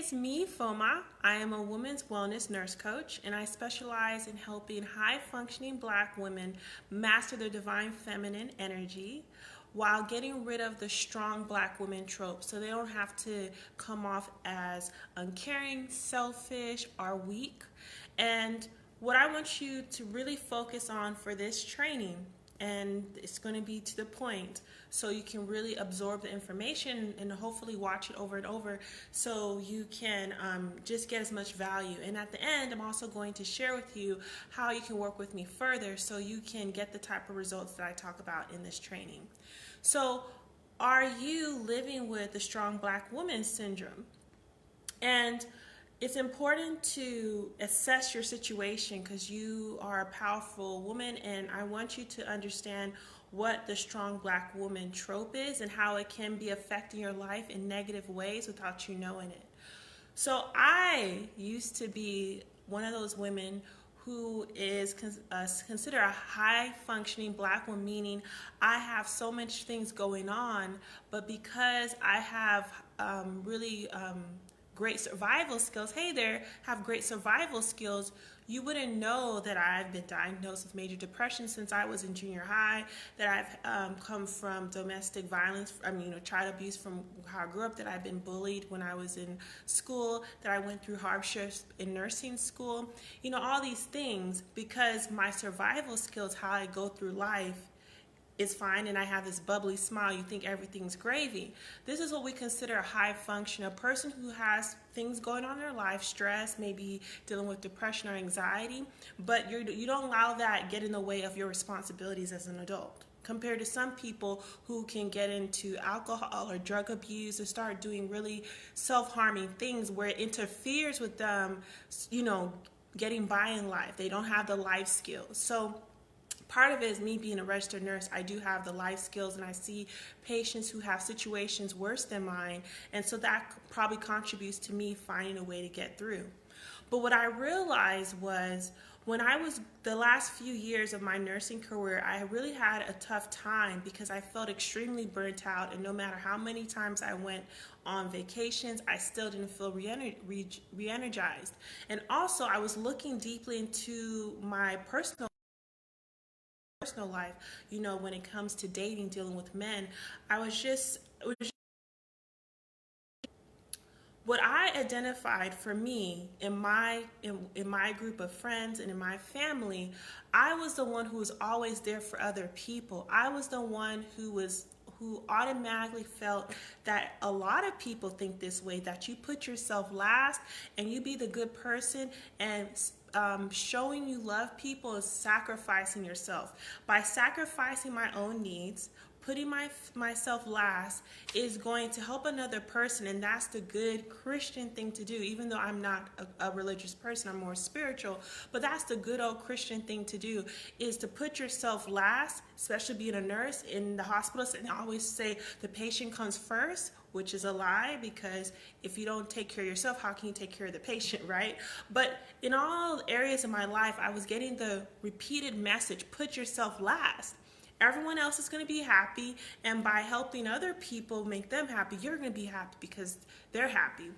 it's me, Foma. I am a women's wellness nurse coach, and I specialize in helping high-functioning Black women master their divine feminine energy while getting rid of the strong Black women trope so they don't have to come off as uncaring, selfish, or weak. And what I want you to really focus on for this training, and it's going to be to the point so you can really absorb the information and hopefully watch it over and over so you can just get as much value. And at the end, I'm also going to share with you how you can work with me further so you can get the type of results that I talk about in this training. So are you living with the strong Black woman syndrome? And it's important to assess your situation because you are a powerful woman, and I want you to understand what the strong Black woman trope is and how it can be affecting your life in negative ways without you knowing it. So I used to be one of those women who is considered a high-functioning Black woman, meaning I have so much things going on, but because I have really great survival skills, hey there, have great survival skills, you wouldn't know that I've been diagnosed with major depression since I was in junior high, that I've come from domestic violence, child abuse from how I grew up, that I've been bullied when I was in school, that I went through hardships in nursing school, all these things, because my survival skills, how I go through life, is fine, and I have this bubbly smile, you think everything's gravy. This is what we consider a high function, a person who has things going on in their life, stress, maybe dealing with depression or anxiety, but you don't allow that get in the way of your responsibilities as an adult. Compared to some people who can get into alcohol or drug abuse or start doing really self-harming things where it interferes with them, getting by in life. They don't have the life skills. So part of it is me being a registered nurse. I do have the life skills, and I see patients who have situations worse than mine, and so that probably contributes to me finding a way to get through. But what I realized was when I was the last few years of my nursing career, I really had a tough time because I felt extremely burnt out, and no matter how many times I went on vacations, I still didn't feel re-energized. And also, I was looking deeply into my personal life, when it comes to dating, dealing with men, what I identified for me in my group of friends and in my family, I was the one who was always there for other people. I was the one who automatically felt that a lot of people think this way, that you put yourself last and you be the good person, and showing you love people is sacrificing yourself. By sacrificing my own needs, putting myself last is going to help another person, and that's the good Christian thing to do. Even though I'm not a religious person, I'm more spiritual, but that's the good old Christian thing to do, is to put yourself last, especially being a nurse in the hospitals. And I always say the patient comes first, which is a lie, because if you don't take care of yourself, how can you take care of the patient, right? But in all areas of my life, I was getting the repeated message, put yourself last. Everyone else is going to be happy, and by helping other people make them happy, you're going to be happy because they're happy.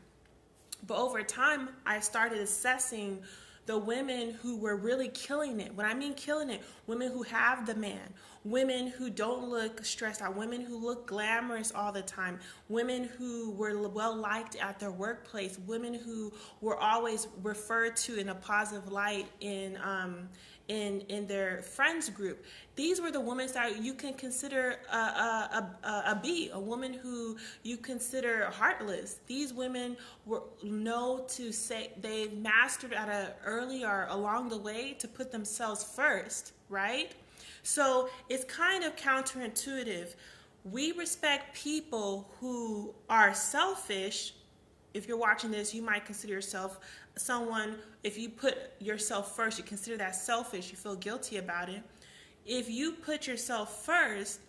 But over time, I started assessing the women who were really killing it. When I mean killing it, women who have the man, women who don't look stressed out, women who look glamorous all the time, women who were well liked at their workplace, women who were always referred to in a positive light in their friends group. These were the women that you can consider a woman who you consider heartless. These women know to say they've mastered at an early or along the way to put themselves first, right? So it's kind of counterintuitive. We respect people who are selfish. If you're watching this, you might consider yourself someone, if you put yourself first, you consider that selfish, you feel guilty about it. If you put yourself first,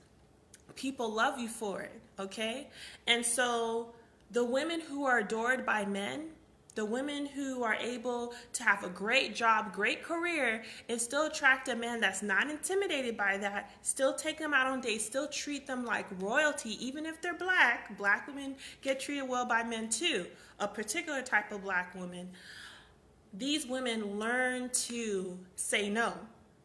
people love you for it, okay? And so the women who are adored by men, The women who are able to have a great job, great career, and still attract a man that's not intimidated by that, still take them out on dates, still treat them like royalty, even if they're black. Black women get treated well by men too, a particular type of black woman. These women learn to say no.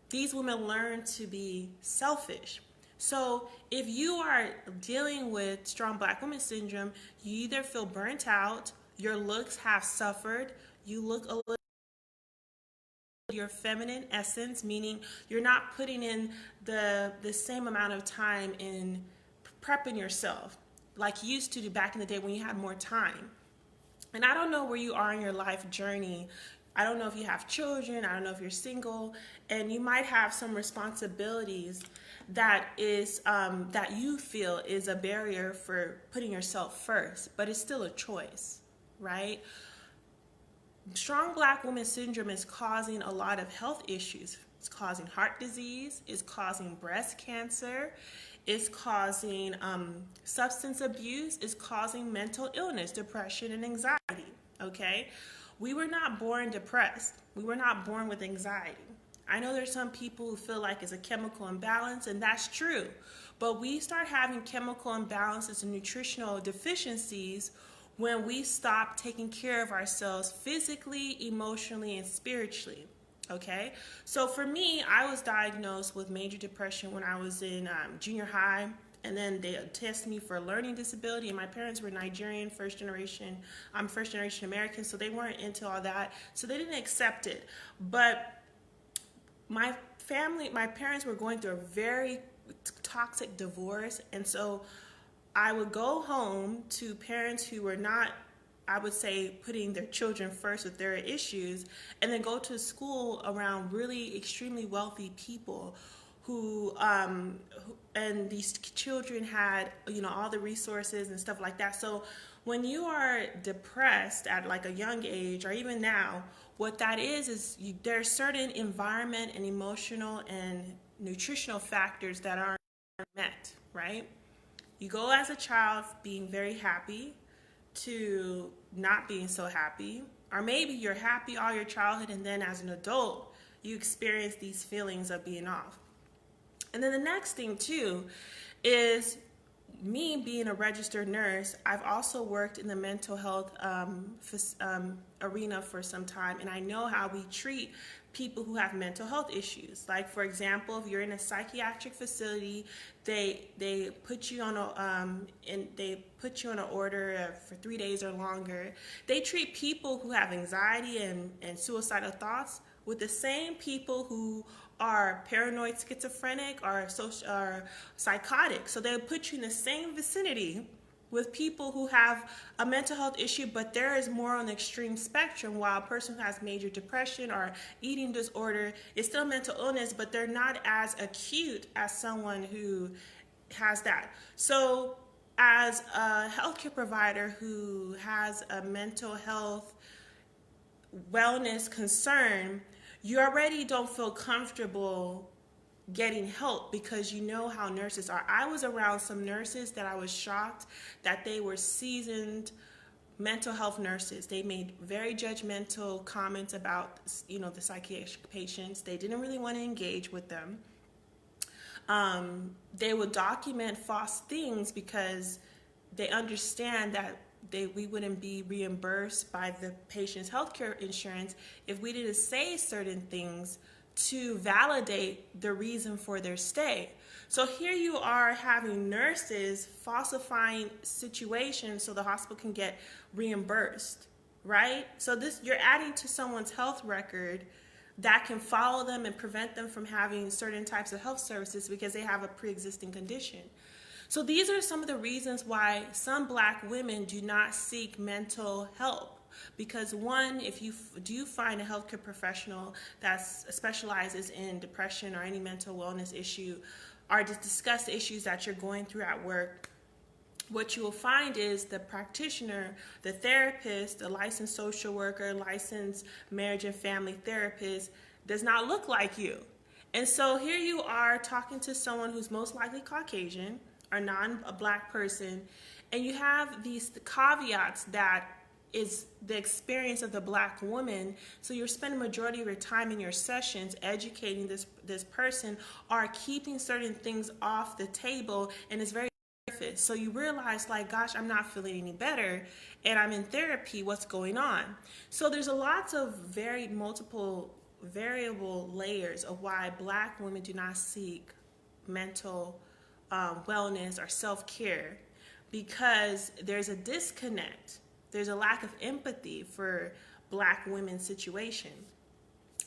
These women learn to be selfish. So if you are dealing with strong black woman syndrome, you either feel burnt out, your looks have suffered, you look a little your feminine essence, meaning you're not putting in the same amount of time in prepping yourself like you used to do back in the day when you had more time. And I don't know where you are in your life journey. I don't know if you have children. I don't know if you're single, and you might have some responsibilities that you feel is a barrier for putting yourself first, but it's still a choice, right? Strong black woman syndrome is causing a lot of health issues. It's causing heart disease, it's causing breast cancer, it's causing substance abuse, it's causing mental illness, depression, and anxiety, okay? We were not born depressed. We were not born with anxiety. I know there's some people who feel like it's a chemical imbalance, and that's true. But we start having chemical imbalances and nutritional deficiencies when we stop taking care of ourselves physically, emotionally, and spiritually, okay? So for me, I was diagnosed with major depression when I was in junior high, and then they tested me for a learning disability, and my parents were Nigerian, first generation. I'm first generation American, so they weren't into all that, so they didn't accept it. But my parents were going through a very toxic divorce, and so I would go home to parents who were not, I would say, putting their children first with their issues, and then go to school around really extremely wealthy people who and these children had, all the resources and stuff like that. So when you are depressed at like a young age, or even now, what that is there's certain environment and emotional and nutritional factors that aren't met, right? You go as a child being very happy to not being so happy, or maybe you're happy all your childhood and then as an adult you experience these feelings of being off. And then the next thing too is me being a registered nurse. I've also worked in the mental health arena for some time, and I know how we treat people who have mental health issues. Like, for example, if you're in a psychiatric facility, they put you on an order for 3 days or longer. They treat people who have anxiety and suicidal thoughts with the same people who are paranoid, schizophrenic, or psychotic. So they'll put you in the same vicinity with people who have a mental health issue, but there is more on the extreme spectrum, while a person who has major depression or eating disorder is still mental illness, but they're not as acute as someone who has that. So as a healthcare provider who has a mental health wellness concern, you already don't feel comfortable getting help because you know how nurses are. I was around some nurses that I was shocked that they were seasoned mental health nurses. They made very judgmental comments about, the psychiatric patients. They didn't really want to engage with them. They would document false things because they understand that we wouldn't be reimbursed by the patient's healthcare insurance if we didn't say certain things to validate the reason for their stay. So here you are having nurses falsifying situations so the hospital can get reimbursed, right? So you're adding to someone's health record that can follow them and prevent them from having certain types of health services because they have a pre-existing condition. So these are some of the reasons why some black women do not seek mental help. Because one, if you do find a healthcare professional that specializes in depression or any mental wellness issue, or to discuss the issues that you're going through at work, what you will find is the practitioner, the therapist, the licensed social worker, licensed marriage and family therapist does not look like you. And so here you are talking to someone who's most likely Caucasian or non-black person, and you have these caveats that is the experience of the Black woman. So you're spending majority of your time in your sessions educating this person, or keeping certain things off the table, and it's very surface. So you realize, like, gosh, I'm not feeling any better, and I'm in therapy. What's going on? So there's a lots of multiple variable layers of why Black women do not seek mental wellness or self-care, because there's a disconnect. There's a lack of empathy for Black women's situation.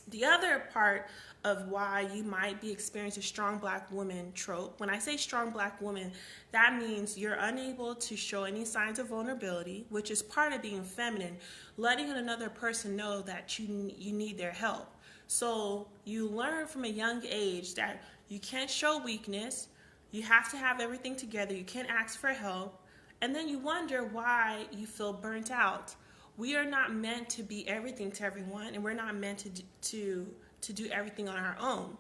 The other part of why you might be experiencing a strong Black woman trope, when I say strong Black woman, that means you're unable to show any signs of vulnerability, which is part of being feminine, letting another person know that you need their help. So you learn from a young age that you can't show weakness, you have to have everything together, you can't ask for help, and then you wonder why you feel burnt out. We are not meant to be everything to everyone, and we're not meant to do everything on our own.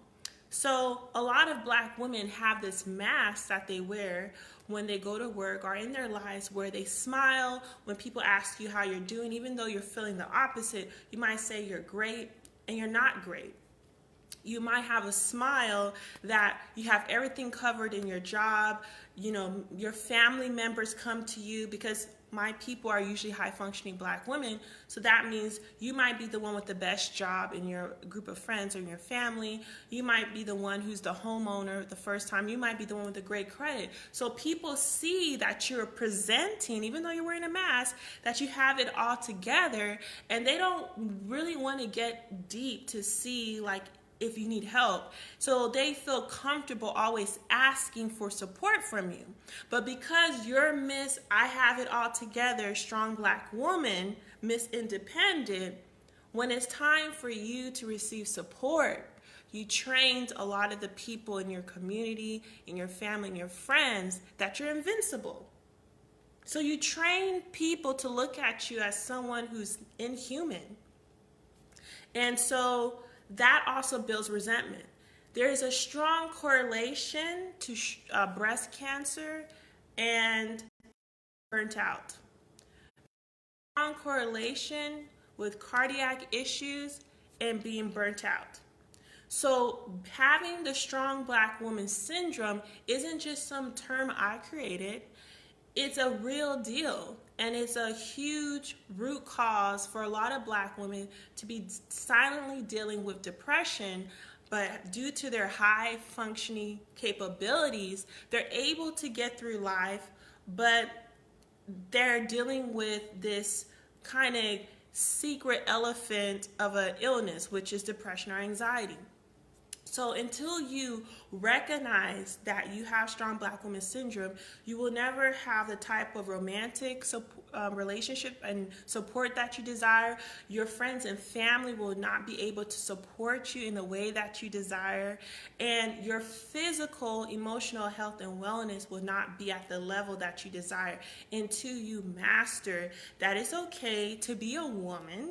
So a lot of Black women have this mask that they wear when they go to work or in their lives, where they smile when people ask you how you're doing. Even though you're feeling the opposite, you might say you're great, and you're not great. You might have a smile that you have everything covered in your job. You know, your family members come to you, because my people are usually high functioning Black women. So that means you might be the one with the best job in your group of friends or in your family. You might be the one who's the homeowner the first time. You might be the one with the great credit. So people see that you're presenting, even though you're wearing a mask, that you have it all together, and they don't really want to get deep to see, like, if you need help. So they feel comfortable always asking for support from you. But because you're Miss I have it all together, strong Black woman, Miss Independent, when it's time for you to receive support, you trained a lot of the people in your community, in your family, and your friends that you're invincible. So you train people to look at you as someone who's inhuman. And so that also builds resentment. There is a strong correlation to breast cancer and burnt out. Strong correlation with cardiac issues and being burnt out. So having the strong Black woman syndrome isn't just some term I created. It's a real deal, and it's a huge root cause for a lot of Black women to be silently dealing with depression, but due to their high functioning capabilities, they're able to get through life, but they're dealing with this kind of secret elephant of an illness, which is depression or anxiety. So until you recognize that you have strong Black woman syndrome, you will never have the type of romantic relationship and support that you desire. Your friends and family will not be able to support you in the way that you desire. And your physical, emotional health and wellness will not be at the level that you desire until you master that it's okay to be a woman.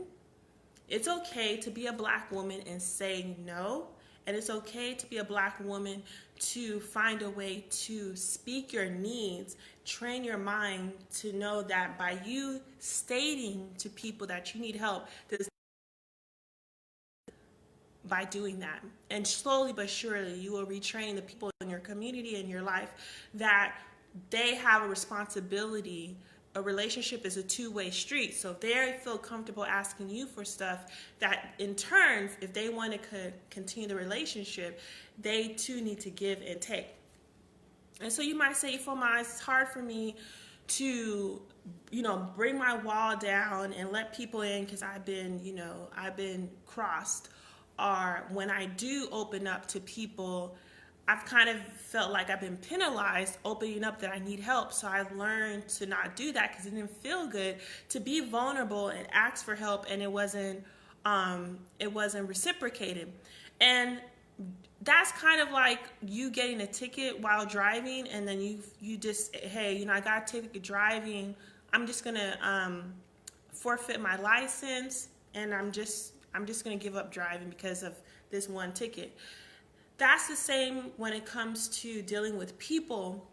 It's okay to be a Black woman and say no. And it's okay to be a Black woman to find a way to speak your needs, train your mind to know that by you stating to people that you need help, by doing that. And slowly but surely, you will retrain the people in your community and your life that they have a responsibility. A relationship is a two-way street. So if they feel comfortable asking you for stuff, that in turn, if they want to continue the relationship, they too need to give and take. And so you might say, Ifeoma, it's hard for me to, bring my wall down and let people in because I've been crossed. Or when I do open up to people, I've kind of felt like I've been penalized opening up that I need help. So I've learned to not do that because it didn't feel good to be vulnerable and ask for help, and it wasn't reciprocated. And that's kind of like you getting a ticket while driving, and then you just, hey, I got a ticket driving. I'm just gonna forfeit my license, and I'm just gonna give up driving because of this one ticket. That's the same when it comes to dealing with people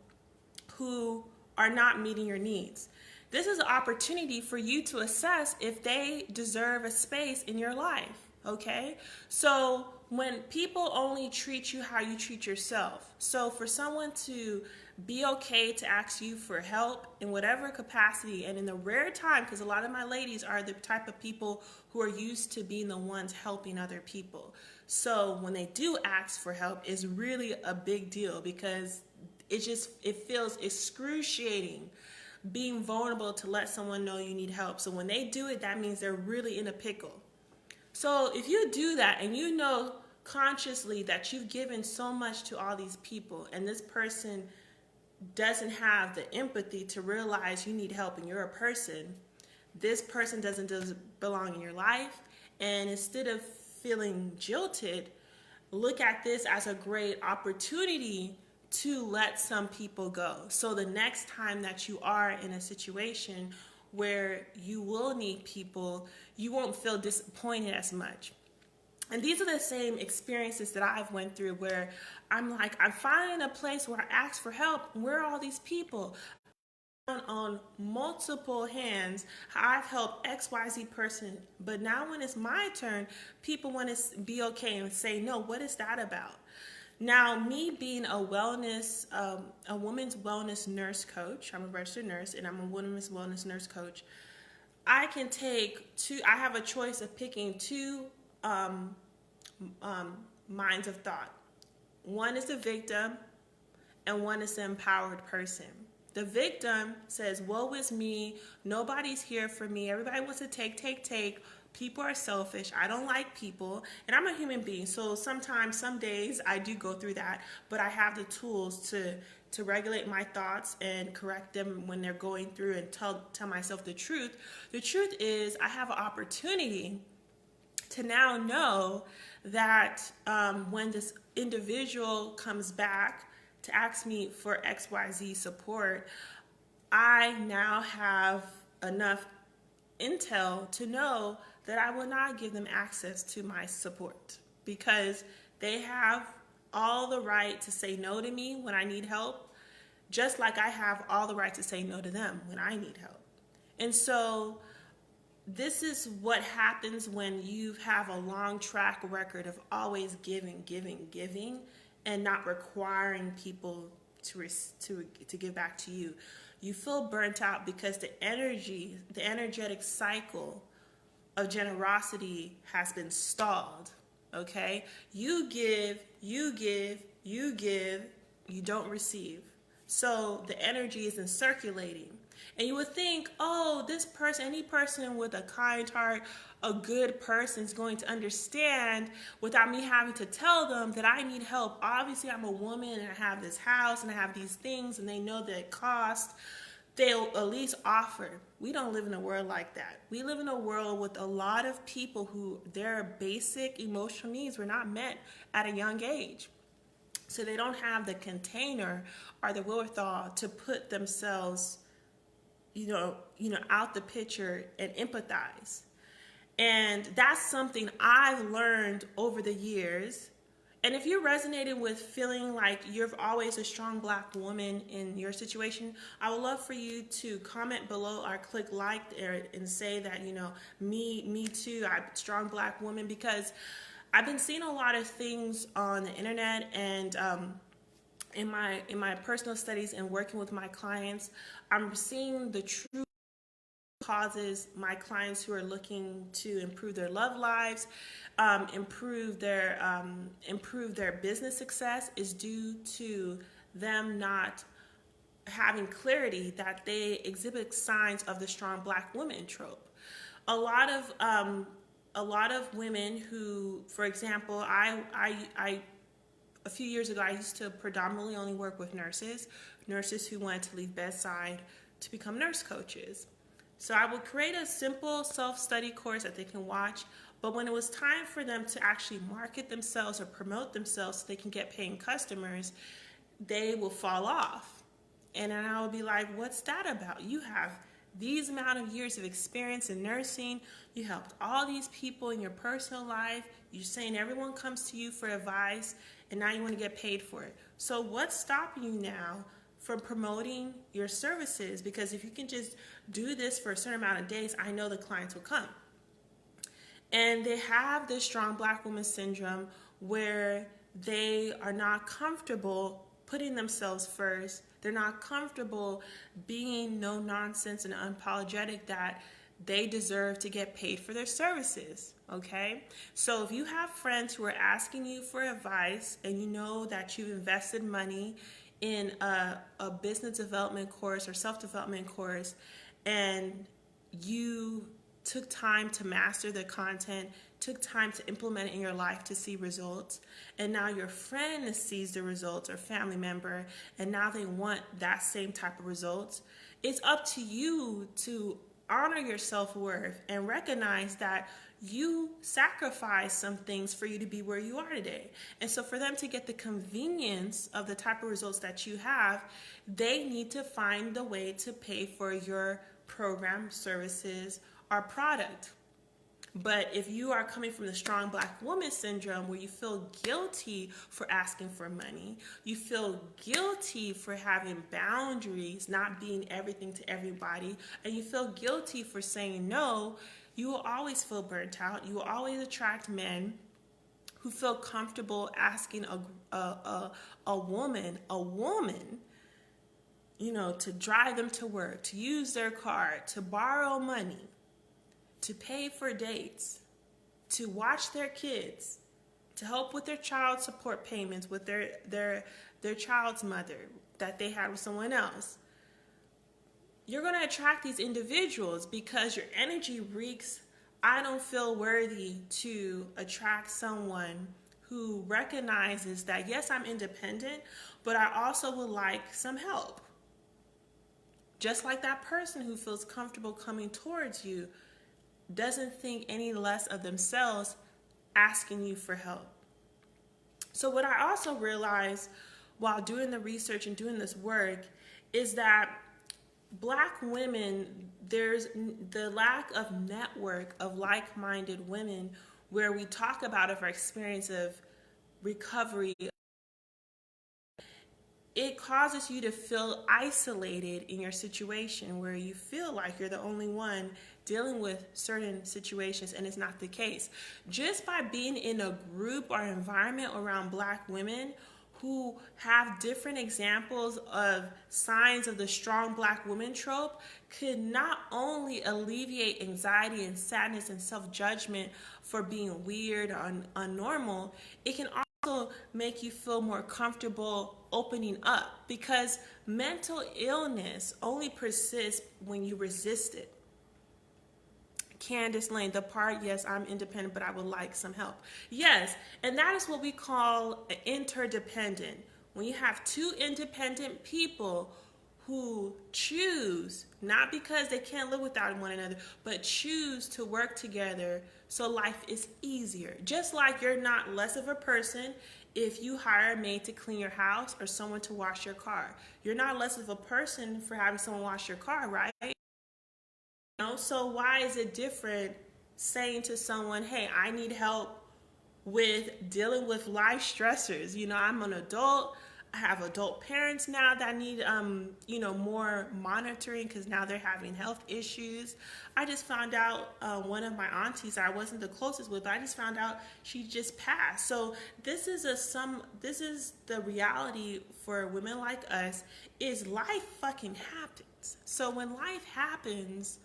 who are not meeting your needs. This is an opportunity for you to assess if they deserve a space in your life, okay? So when people only treat you how you treat yourself, so for someone to be okay to ask you for help in whatever capacity, and in the rare time, because a lot of my ladies are the type of people who are used to being the ones helping other people. So when they do ask for help, it's really a big deal, because it feels excruciating being vulnerable to let someone know you need help. So when they do it, that means they're really in a pickle. So if you do that and you know consciously that you've given so much to all these people, and this person doesn't have the empathy to realize you need help and you're a person, this person doesn't belong in your life, and instead of feeling jilted, look at this as a great opportunity to let some people go. So the next time that you are in a situation where you will need people, you won't feel disappointed as much. And these are the same experiences that I've went through, where I'm like, I'm finally in a place where I ask for help. Where are all these people? On multiple hands, I've helped XYZ person, but now when it's my turn, people want to be okay and say, no, what is that about? Now, me being a women's wellness nurse coach, I'm a registered nurse and I'm a women's wellness nurse coach, I have a choice of picking two minds of thought. One is the victim and one is the empowered person. The victim says, woe is me, nobody's here for me, everybody wants to take. People are selfish, I don't like people, and I'm a human being, so sometimes, some days, I do go through that, but I have the tools to regulate my thoughts and correct them when they're going through, and tell myself the truth. The truth is, I have an opportunity to now know that when this individual comes back to ask me for XYZ support, I now have enough intel to know that I will not give them access to my support, because they have all the right to say no to me when I need help, just like I have all the right to say no to them when I need help. And so this is what happens when you have a long track record of always giving, and not requiring people to give back to you. You feel burnt out because the energetic cycle of generosity has been stalled, okay? You give, you don't receive. So the energy isn't circulating. And you would think, oh, this person, any person with a kind heart, a good person is going to understand without me having to tell them that I need help. Obviously, I'm a woman and I have this house and I have these things and they know that it costs. They'll at least offer. We don't live in a world like that. We live in a world with a lot of people who their basic emotional needs were not met at a young age. So they don't have the container or the wherewithal to put themselves out the picture and empathize. And that's something I've learned over the years. And if you resonated with feeling like you're always a strong Black woman in your situation, I would love for you to comment below or click like and say that, me too, I'm a strong Black woman, because I've been seeing a lot of things on the internet, and in my personal studies and working with my clients, I'm seeing the true causes my clients who are looking to improve their love lives, improve their business success, is due to them not having clarity that they exhibit signs of the strong Black woman trope. A lot of women who, for example, a few years ago, I used to predominantly only work with nurses who wanted to leave bedside to become nurse coaches. So I would create a simple self-study course that they can watch, but when it was time for them to actually market themselves or promote themselves so they can get paying customers, they will fall off. And then I would be like, what's that about? You have these amount of years of experience in nursing, you helped all these people in your personal life, you're saying everyone comes to you for advice, and now you want to get paid for it. So what's stopping you now from promoting your services, because if you can just do this for a certain amount of days, I know the clients will come. And they have this strong black woman syndrome where they are not comfortable putting themselves first. They're not comfortable being no nonsense and unapologetic that they deserve to get paid for their services, okay? So if you have friends who are asking you for advice and you know that you've invested money in a business development course or self-development course, and you took time to master the content, took time to implement it in your life to see results, and now your friend sees the results or family member, and now they want that same type of results, it's up to you to honor your self-worth and recognize that you sacrifice some things for you to be where you are today. And so for them to get the convenience of the type of results that you have, they need to find the way to pay for your program, services, or product. But if you are coming from the strong black woman syndrome where you feel guilty for asking for money, you feel guilty for having boundaries, not being everything to everybody, and you feel guilty for saying no, you will always feel burnt out. You will always attract men who feel comfortable asking a woman, you know, to drive them to work, to use their car, to borrow money, to pay for dates, to watch their kids, to help with their child support payments with their child's mother that they had with someone else. You're going to attract these individuals because your energy reeks, I don't feel worthy to attract someone who recognizes that, yes, I'm independent, but I also would like some help. Just like that person who feels comfortable coming towards you doesn't think any less of themselves asking you for help. So what I also realized while doing the research and doing this work is that black women, there's the lack of network of like-minded women where we talk about our experience of recovery. It causes you to feel isolated in your situation where you feel like you're the only one dealing with certain situations, and it's not the case. Just by being in a group or environment around black women who have different examples of signs of the strong black woman trope could not only alleviate anxiety and sadness and self-judgment for being weird or unnormal, it can also make you feel more comfortable opening up, because mental illness only persists when you resist it. Candace Lane, the part, yes, I'm independent, but I would like some help. Yes, and that is what we call interdependent. When you have two independent people who choose, not because they can't live without one another, but choose to work together so life is easier. Just like you're not less of a person if you hire a maid to clean your house or someone to wash your car. You're not less of a person for having someone wash your car, right? So why is it different saying to someone, hey, I need help with dealing with life stressors? I'm an adult. I have adult parents now that need, more monitoring because now they're having health issues. I just found out one of my aunties I wasn't the closest with, but I just found out she just passed. So this is the reality for women like us, is life fucking happens. So when life happens,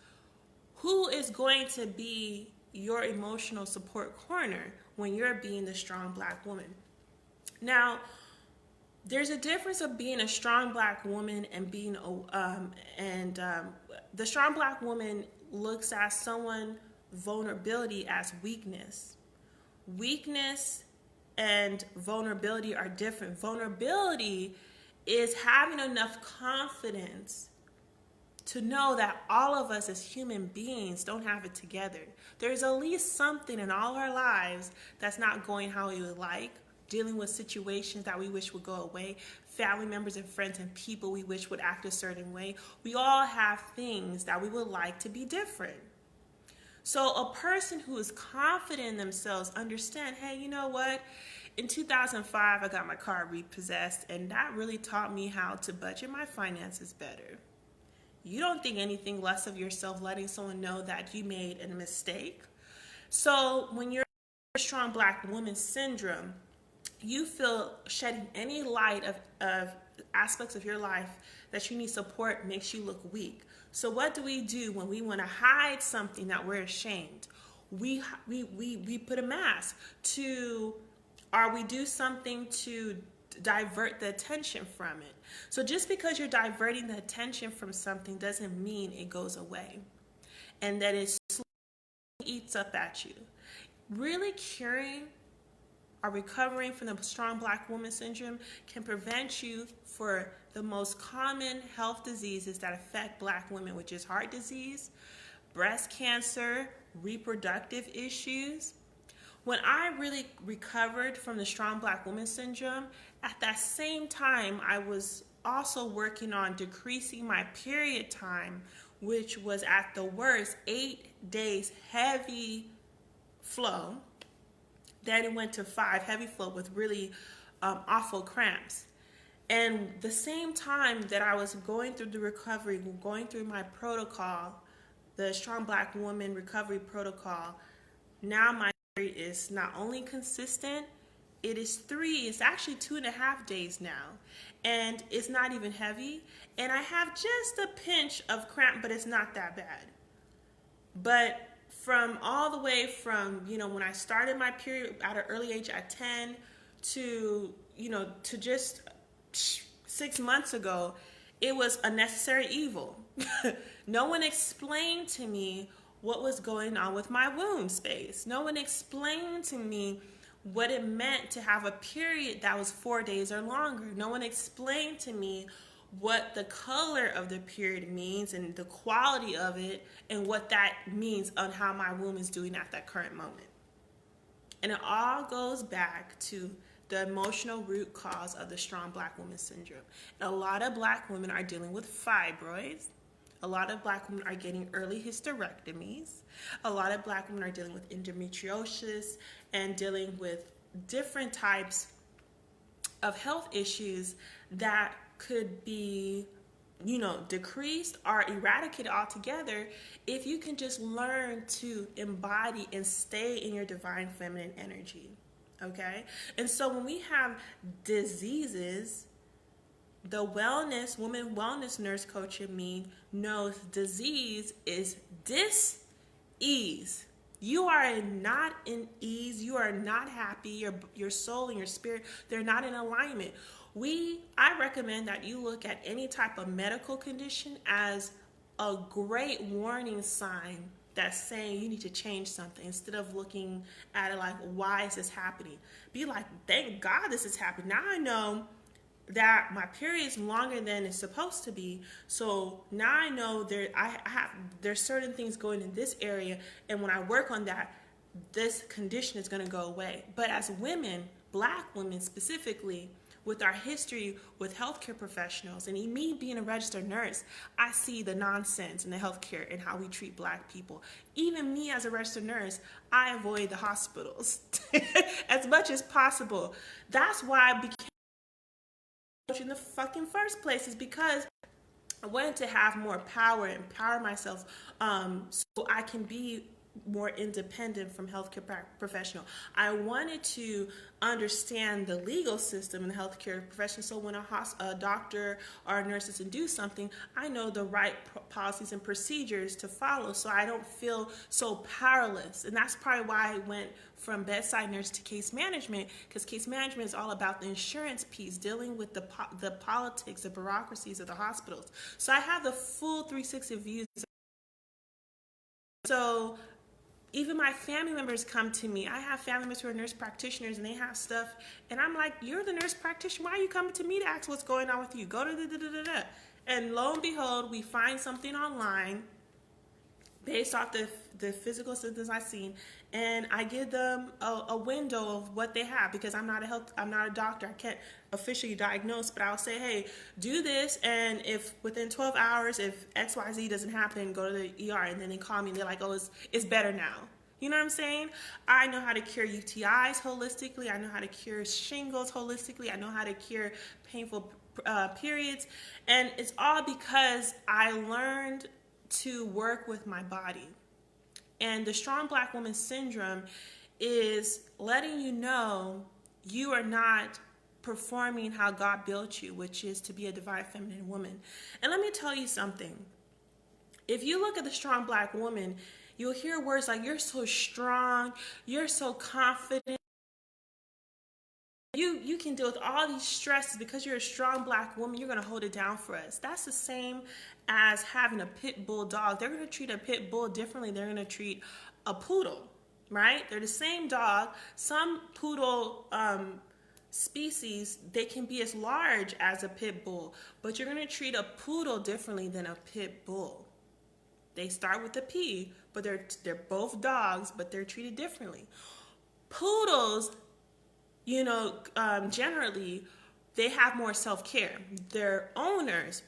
who is going to be your emotional support corner when you're being the strong black woman? Now, there's a difference of being a strong black woman and being the strong black woman looks at someone vulnerability as weakness. Weakness and vulnerability are different. Vulnerability is having enough confidence to know that all of us as human beings don't have it together. There's at least something in all our lives that's not going how we would like, dealing with situations that we wish would go away, family members and friends and people we wish would act a certain way. We all have things that we would like to be different. So a person who is confident in themselves understand, hey, you know what? in 2005, I got my car repossessed, and that really taught me how to budget my finances better. You don't think anything less of yourself letting someone know that you made a mistake. So when you're a strong black woman syndrome, you feel shedding any light of aspects of your life that you need support makes you look weak. So what do we do when we want to hide something that we're ashamed? We put a mask to, or we do something to divert the attention from it. So just because you're diverting the attention from something doesn't mean it goes away and that it slowly eats up at you. Really curing or recovering from the strong black woman syndrome can prevent you for the most common health diseases that affect black women, which is heart disease, breast cancer, reproductive issues. When I really recovered from the strong black woman syndrome, at that same time, I was also working on decreasing my period time, which was at the worst 8 days heavy flow. Then it went to 5 heavy flow with really awful cramps. And the same time that I was going through the recovery, going through my protocol, the Strong Black Woman Recovery Protocol, now my period is not only consistent, it's actually 2.5 days now. And it's not even heavy. And I have just a pinch of cramp, but it's not that bad. But from all the way from, when I started my period at an early age at 10 to just 6 months ago, it was a necessary evil. No one explained to me what was going on with my womb space. No one explained to me what it meant to have a period that was 4 days or longer. No one explained to me what the color of the period means and the quality of it and what that means on how my womb is doing at that current moment. And it all goes back to the emotional root cause of the strong black woman syndrome. And a lot of black women are dealing with fibroids. A lot of black women are getting early hysterectomies. A lot of black women are dealing with endometriosis and dealing with different types of health issues that could be, decreased or eradicated altogether if you can just learn to embody and stay in your divine feminine energy. Okay? And so when we have diseases, the woman wellness nurse coach in me knows disease is dis-ease. You are not in ease. You are not happy. Your soul and your spirit, they're not in alignment. I recommend that you look at any type of medical condition as a great warning sign that's saying you need to change something, instead of looking at it like, why is this happening? Be like, thank God this is happening. Now I know that my period is longer than it's supposed to be. So now I know there's certain things going in this area, and when I work on that, this condition is going to go away. But as women, black women specifically, with our history with healthcare professionals, and me being a registered nurse, I see the nonsense in the healthcare and how we treat black people. Even me as a registered nurse, I avoid the hospitals as much as possible. That's why I became in the fucking first place, is because I wanted to have more power, empower myself, so I can be more independent from healthcare professional. I wanted to understand the legal system in the healthcare profession, so when a doctor or a nurse doesn't do something, I know the right policies and procedures to follow, so I don't feel so powerless. And that's probably why I went from bedside nurse to case management, because case management is all about the insurance piece, dealing with the politics, the bureaucracies of the hospitals. So I have the full 360 views. So even my family members come to me. I have family members who are nurse practitioners, and they have stuff, and I'm like, you're the nurse practitioner. Why are you coming to me to ask what's going on with you? Go to da-da-da-da-da. And lo and behold, we find something online based off the physical symptoms I've seen, and I give them a window of what they have, because I'm not a doctor. I can't officially diagnose, but I'll say, hey, do this, and if within 12 hours, if XYZ doesn't happen, go to the ER. And then they call me and they're like, oh, it's better now. You know what I'm saying? I know how to cure UTIs holistically. I know how to cure shingles holistically. I know how to cure painful periods. And it's all because I learned to work with my body. And the strong black woman syndrome is letting you know you are not performing how God built you, which is to be a divine feminine woman. And let me tell you something. If you look at the strong black woman, you'll hear words like, you're so strong, you're so confident. You can deal with all these stresses because you're a strong black woman. You're going to hold it down for us. That's the same as having a pit bull dog. They're going to treat a pit bull differently. They're going to treat a poodle, right? They're the same dog. Some poodle species, they can be as large as a pit bull, but you're going to treat a poodle differently than a pit bull. They start with a P, but they're both dogs, but they're treated differently. Poodles, generally, they have more self-care. Their owners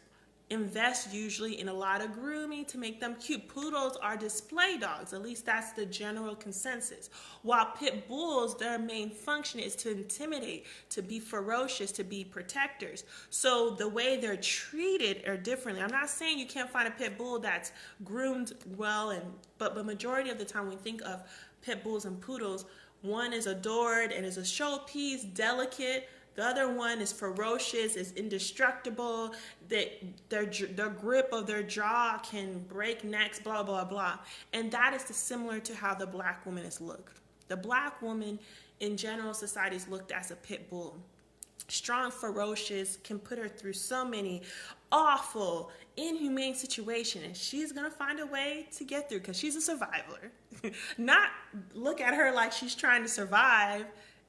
invest usually in a lot of grooming to make them cute. Poodles are display dogs. At least that's the general consensus. While pit bulls, their main function is to intimidate, to be ferocious, to be protectors. So the way they're treated are differently. I'm not saying you can't find a pit bull that's groomed well, but the majority of the time when we think of pit bulls and poodles, one is adored and is a showpiece, delicate. The other one is ferocious, is indestructible. Their grip of their jaw can break necks, blah, blah, blah. And that is similar to how the black woman is looked. The black woman in general society is looked as a pit bull. Strong, ferocious, can put her through so many awful, inhumane situations, and she's gonna find a way to get through because she's a survivor. Not look at her like she's trying to survive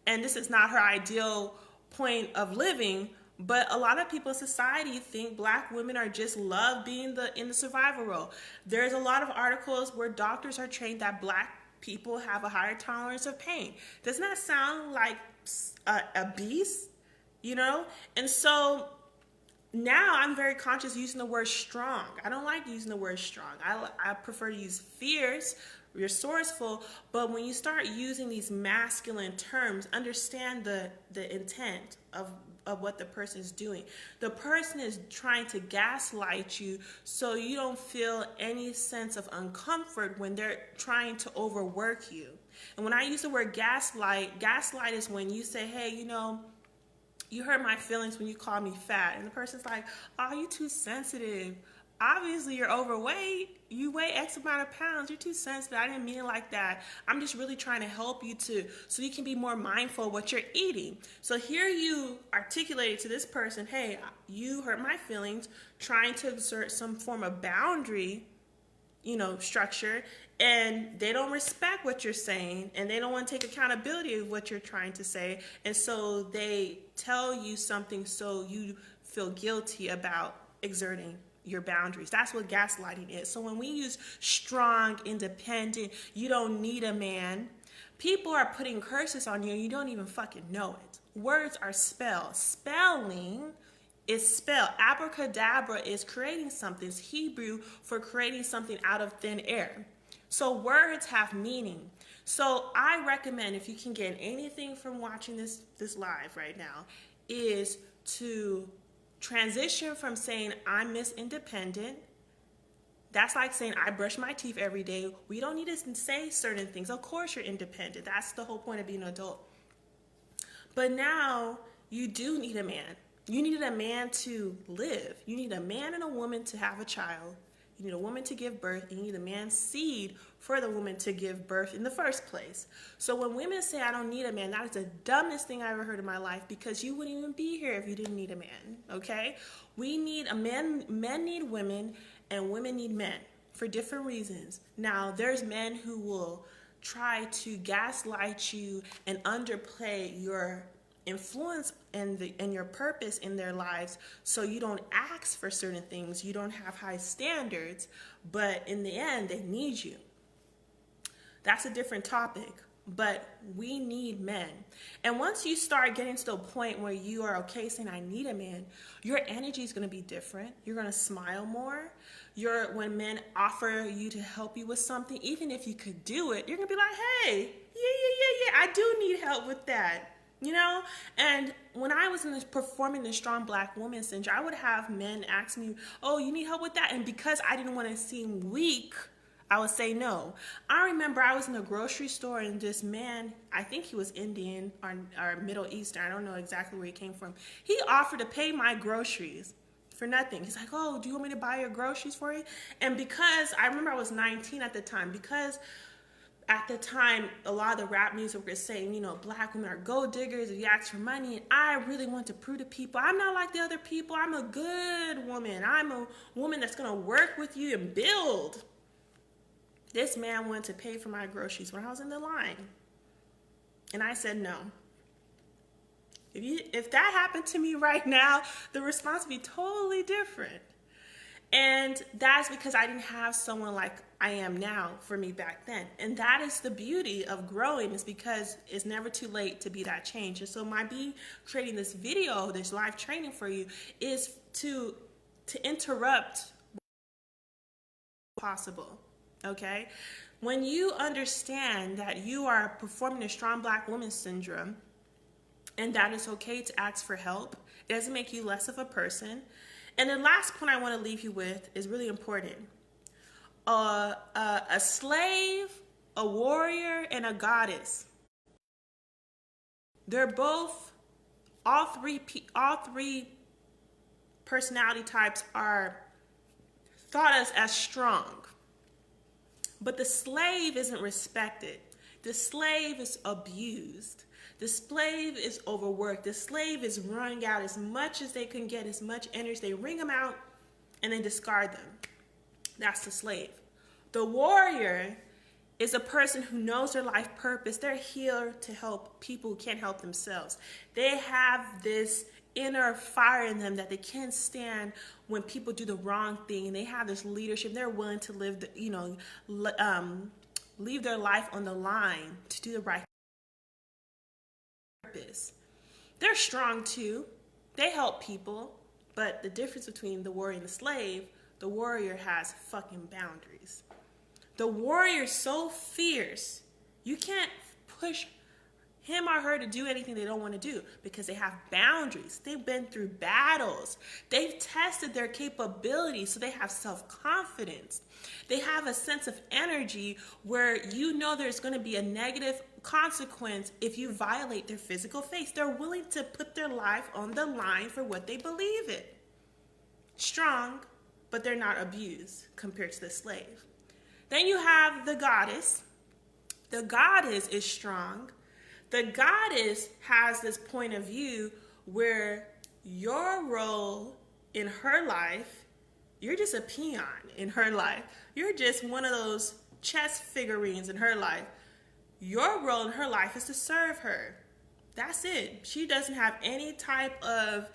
and this is not her ideal point of living, but a lot of people in society think black women are just love being in the survival role. There's a lot of articles where doctors are trained that black people have a higher tolerance of pain. Doesn't that sound like a beast? And so now I'm very conscious using the word strong. I don't like using the word strong. I prefer to use fierce, resourceful, but when you start using these masculine terms, understand the intent of what the person is doing. The person is trying to gaslight you so you don't feel any sense of uncomfort when they're trying to overwork you. And when I use the word gaslight is when you say, hey, you hurt my feelings when you call me fat. And the person's like, oh, you're too sensitive. Obviously, you're overweight. You weigh X amount of pounds. You're too sensitive. I didn't mean it like that. I'm just really trying to help you so you can be more mindful of what you're eating. So here you articulated to this person, hey, you hurt my feelings, trying to exert some form of boundary, structure, and they don't respect what you're saying, and they don't want to take accountability of what you're trying to say, and so they tell you something so you feel guilty about exerting your boundaries. That's what gaslighting is. So when we use strong, independent, you don't need a man, people are putting curses on you and you don't even fucking know it. Words are spelled. Spelling is spelled. Abracadabra is creating something. It's Hebrew for creating something out of thin air. So words have meaning. So I recommend, if you can get anything from watching this live right now, is to transition from saying I'm Miss Independent. That's like saying I brush my teeth every day. We don't need to say certain things. Of course you're independent. That's the whole point of being an adult. But now you do need a man. You need a man to live. You need a man and a woman to have a child. You need a woman to give birth. You need a man's seed for the woman to give birth in the first place. So when women say, I don't need a man, that is the dumbest thing I ever heard in my life, because you wouldn't even be here if you didn't need a man, okay? We need a man. Men need women, and women need men for different reasons. Now, there's men who will try to gaslight you and underplay your influence and your purpose in their lives, so you don't ask for certain things, you don't have high standards, but in the end they need you. That's a different topic, but we need men. And once you start getting to the point where you are okay saying I need a man, your energy is going to be different. You're going to smile more. when men offer you to help you with something, even if you could do it, you're gonna be like, hey, yeah, I do need help with that. You know? And when I was performing the Strong Black Woman Syndrome, I would have men ask me, oh, you need help with that? And because I didn't want to seem weak, I would say no. I remember I was in a grocery store and this man, I think he was Indian or Middle Eastern, I don't know exactly where he came from. He offered to pay my groceries for nothing. He's like, oh, do you want me to buy your groceries for you? And because I remember I was 19 at the time, because at the time, a lot of the rap music was saying, you know, black women are gold diggers if you ask for money. And I really want to prove to people, I'm not like the other people. I'm a good woman. I'm a woman that's going to work with you and build. This man wanted to pay for my groceries when I was in the line. And I said no. If that happened to me right now, the response would be totally different. And that's because I didn't have someone like I am now for me back then. And that is the beauty of growing, is because it's never too late to be that change. And so creating this video, this live training for you, is to interrupt possible, okay? When you understand that you are performing a Strong Black Woman Syndrome, and that it's okay to ask for help, it doesn't make you less of a person. And the last point I want to leave you with is really important. A slave, a warrior, and a goddess. They're both, all three personality types are thought of as strong. But the slave isn't respected. The slave is abused. The slave is overworked. The slave is running out as much as they can get, as much energy. They wring them out and then discard them. That's the slave. The warrior is a person who knows their life purpose. They're here to help people who can't help themselves. They have this inner fire in them that they can't stand when people do the wrong thing. And they have this leadership. They're willing to live, leave their life on the line to do the right purpose. They're strong too. They help people. But the difference between the warrior and the slave, the warrior has fucking boundaries. The warrior is so fierce, you can't push him or her to do anything they don't want to do, because they have boundaries. They've been through battles. They've tested their capabilities, so they have self-confidence. They have a sense of energy where you know there's going to be a negative consequence if you violate their physical face. They're willing to put their life on the line for what they believe in. Strong, but they're not abused compared to the slave. Then you have the goddess. The goddess is strong. The goddess has this point of view where your role in her life, you're just a peon in her life. You're just one of those chess figurines in her life. Your role in her life is to serve her. That's it. She doesn't have any type of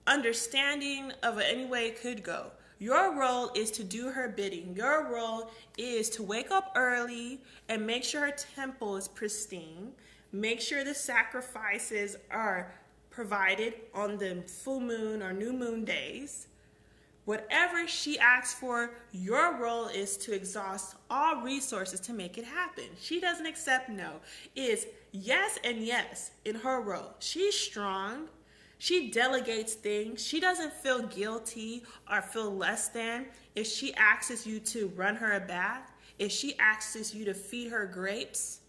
understanding of any way it could go. Your role is to do her bidding. Your role is to wake up early and make sure her temple is pristine. Make sure the sacrifices are provided on the full moon or new moon days. Whatever she asks for, your role is to exhaust all resources to make it happen. She doesn't accept no. It's yes and yes in her role. She's strong. She delegates things. She doesn't feel guilty or feel less than if she asks you to run her a bath, if she asks you to feed her grapes.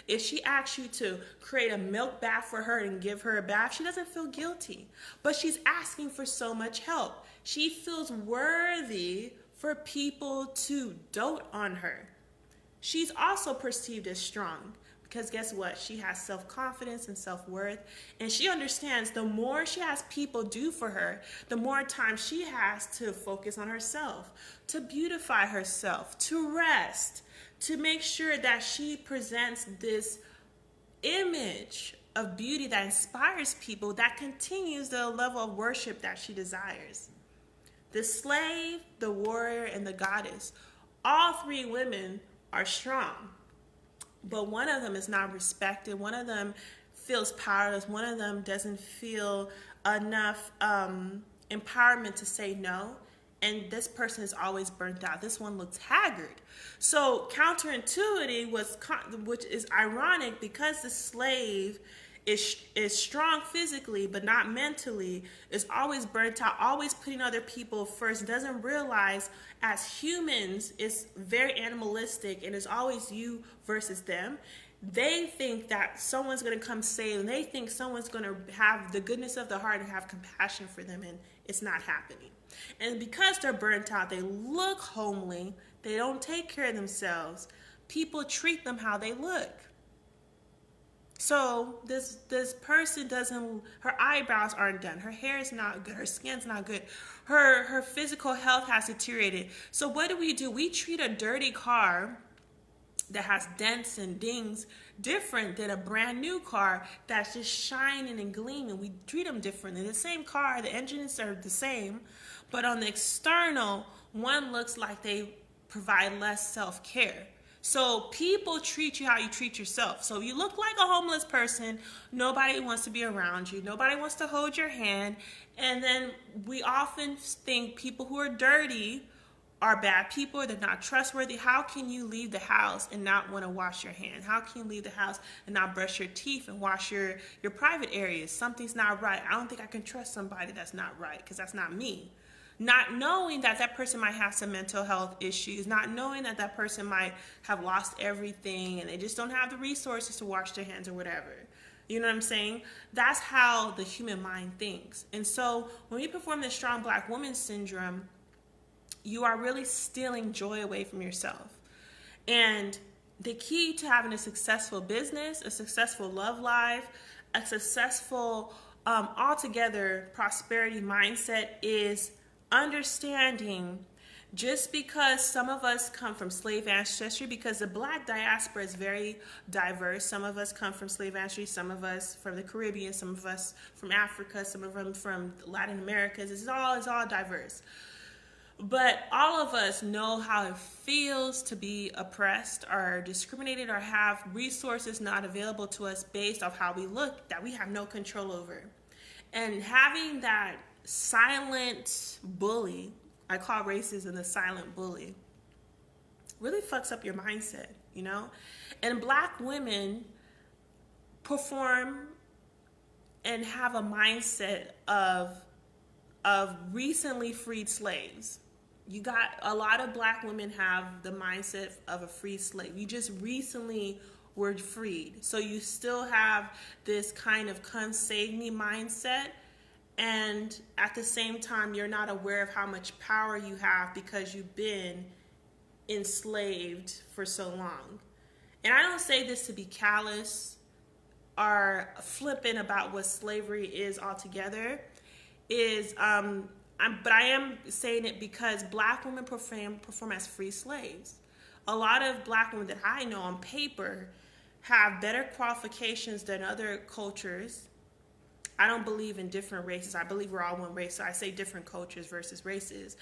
If she asks you to create a milk bath for her and give her a bath, she doesn't feel guilty. But she's asking for so much help. She feels worthy for people to dote on her. She's also perceived as strong because guess what? She has self-confidence and self-worth. And she understands the more she has people do for her, the more time she has to focus on herself, to beautify herself, to rest, to make sure that she presents this image of beauty that inspires people, that continues the level of worship that she desires. The slave, the warrior, and the goddess, all three women are strong, but one of them is not respected. One of them feels powerless. One of them doesn't feel enough empowerment to say no. and this person is always burnt out. This one looks haggard. So counterintuitive which is ironic, because the slave is strong physically but not mentally, is always burnt out, always putting other people first, doesn't realize as humans it's very animalistic and it's always you versus them. They think that someone's going to come save them. They think someone's going to have the goodness of the heart and have compassion for them, and it's not happening. And because they're burnt out, they look homely, they don't take care of themselves, people treat them how they look. So this person doesn't, her eyebrows aren't done, her hair is not good, her skin's not good, her physical health has deteriorated. So what do? We treat a dirty car that has dents and dings different than a brand new car that's just shining and gleaming. We treat them differently. The same car, the engines are the same, but on the external, one looks like they provide less self-care. So people treat you how you treat yourself. So if you look like a homeless person, nobody wants to be around you. Nobody wants to hold your hand. And then we often think people who are dirty are bad people, they're not trustworthy. How can you leave the house and not want to wash your hands? How can you leave the house and not brush your teeth and wash your private areas? Something's not right. I don't think I can trust somebody that's not right, because that's not me. Not knowing that that person might have some mental health issues, not knowing that that person might have lost everything and they just don't have the resources to wash their hands or whatever. You know what I'm saying? That's how the human mind thinks. And so when we perform the strong black woman syndrome, you are really stealing joy away from yourself. And the key to having a successful business, a successful love life, a successful altogether prosperity mindset is understanding, just because some of us come from slave ancestry, because the black diaspora is very diverse. Some of us come from slave ancestry, some of us from the Caribbean, some of us from Africa, some of them from Latin America. It's all diverse. But all of us know how it feels to be oppressed or discriminated or have resources not available to us based off how we look, that we have no control over. And having that silent bully, I call racism the silent bully, really fucks up your mindset, you know? And black women perform and have a mindset of recently freed slaves. You got a lot of black women have the mindset of a free slave. You just recently were freed. So you still have this kind of come save me mindset. And at the same time, you're not aware of how much power you have because you've been enslaved for so long. And I don't say this to be callous or flippant about what slavery is altogether. But I am saying it because black women perform as free slaves. A lot of black women that I know on paper have better qualifications than other cultures. I don't believe in different races. I believe we're all one race. So I say different cultures versus races.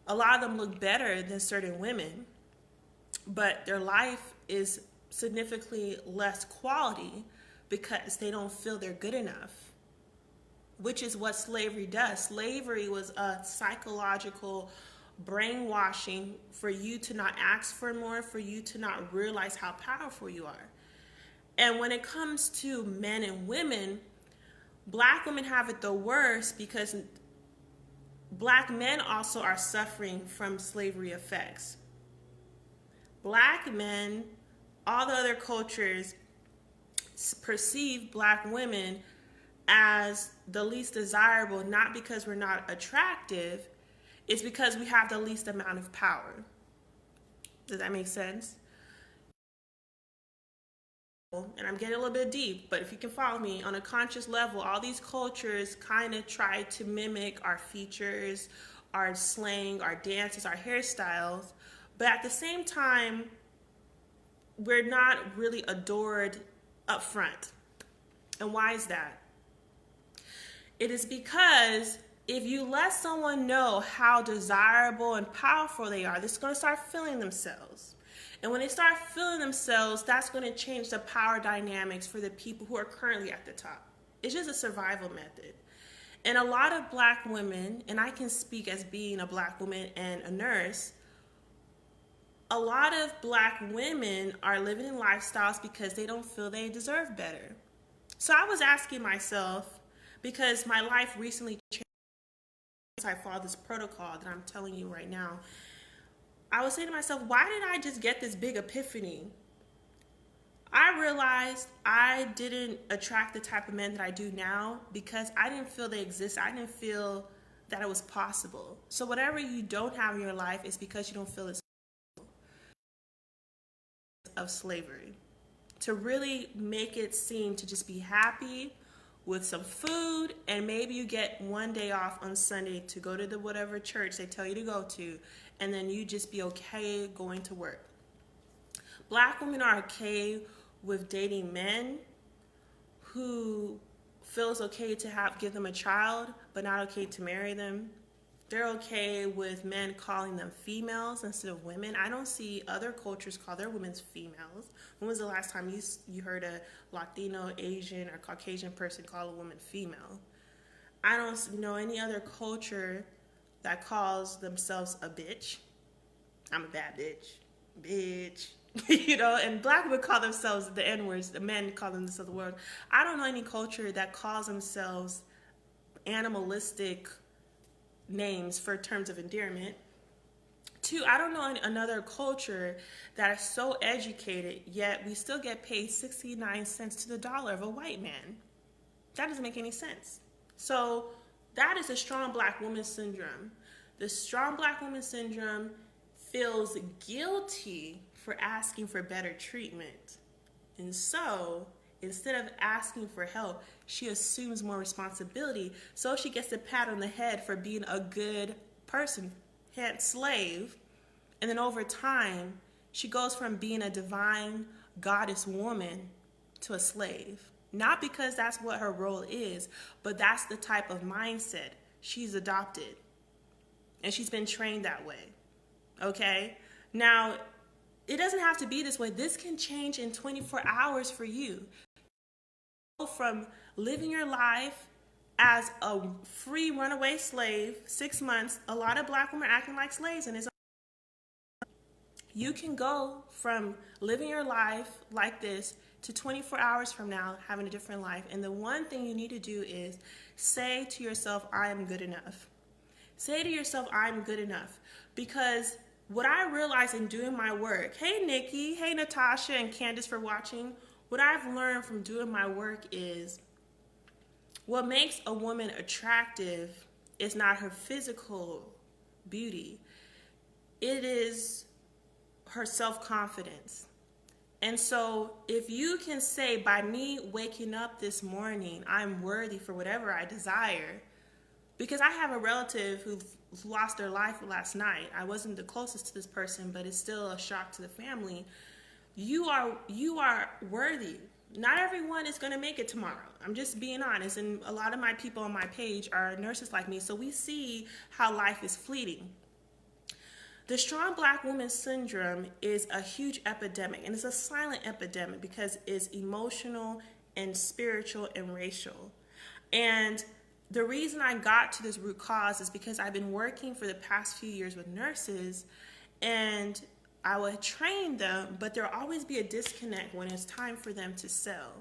A lot of them look better than certain women, but their life is significantly less quality because they don't feel they're good enough, which is what slavery does. Slavery was a psychological brainwashing for you to not ask for more, for you to not realize how powerful you are. And when it comes to men and women, black women have it the worst because black men also are suffering from slavery effects. Black men, all the other cultures perceive black women as the least desirable, not because we're not attractive, it's because we have the least amount of power. Does that make sense? And I'm getting a little bit deep, but if you can follow me, on a conscious level, all these cultures kind of try to mimic our features, our slang, our dances, our hairstyles, but at the same time, we're not really adored up front. And why is that? It is because if you let someone know how desirable and powerful they are, they're going to start feeling themselves. And when they start feeling themselves, that's going to change the power dynamics for the people who are currently at the top. It's just a survival method. And a lot of black women, and I can speak as being a black woman and a nurse, a lot of black women are living in lifestyles because they don't feel they deserve better. So I was asking myself, because my life recently changed, I followed this protocol that I'm telling you right now. I was saying to myself, why did I just get this big epiphany? I realized I didn't attract the type of men that I do now because I didn't feel they exist. I didn't feel that it was possible. So whatever you don't have in your life is because you don't feel it's of slavery. To really make it seem to just be happy with some food, and maybe you get one day off on Sunday to go to the whatever church they tell you to go to, and then you just be okay going to work. Black women are okay with dating men who feels okay to give them a child, but not okay to marry them. They're okay with men calling them females instead of women. I don't see other cultures call their women females. When was the last time you heard a Latino, Asian, or Caucasian person call a woman female? I don't know any other culture that calls themselves a bitch. I'm a bad bitch. Bitch. And black women call themselves the N-words. The men call themselves the word. I don't know any culture that calls themselves animalistic names for terms of endearment. Two, I don't know another culture that is so educated, yet we still get paid 69 cents to the dollar of a white man. That doesn't make any sense. So that is a strong black woman syndrome. The strong black woman syndrome feels guilty for asking for better treatment. And so instead of asking for help, she assumes more responsibility. So she gets a pat on the head for being a good person, hence slave. And then over time, she goes from being a divine goddess woman to a slave. Not because that's what her role is, but that's the type of mindset she's adopted. And she's been trained that way. Okay? Now, it doesn't have to be this way. This can change in 24 hours for you. From living your life as a free runaway slave, 6 months, a lot of black women are acting like slaves, and you can go from living your life like this to 24 hours from now having a different life. And the one thing you need to do is say to yourself, I am good enough. Say to yourself, I'm good enough. Because what I realized in doing my work, hey Nikki, hey Natasha and Candace for watching, what I've learned from doing my work is what makes a woman attractive is not her physical beauty. It is her self-confidence. And so if you can say, by me waking up this morning, I'm worthy for whatever I desire, because I have a relative who lost their life last night. I wasn't the closest to this person, but it's still a shock to the family. You are worthy. Not everyone is going to make it tomorrow. I'm just being honest. And a lot of my people on my page are nurses like me, so we see how life is fleeting. The strong black woman syndrome is a huge epidemic, and it's a silent epidemic because it's emotional and spiritual and racial. And the reason I got to this root cause is because I've been working for the past few years with nurses, and I would train them, but there'll always be a disconnect when it's time for them to sell.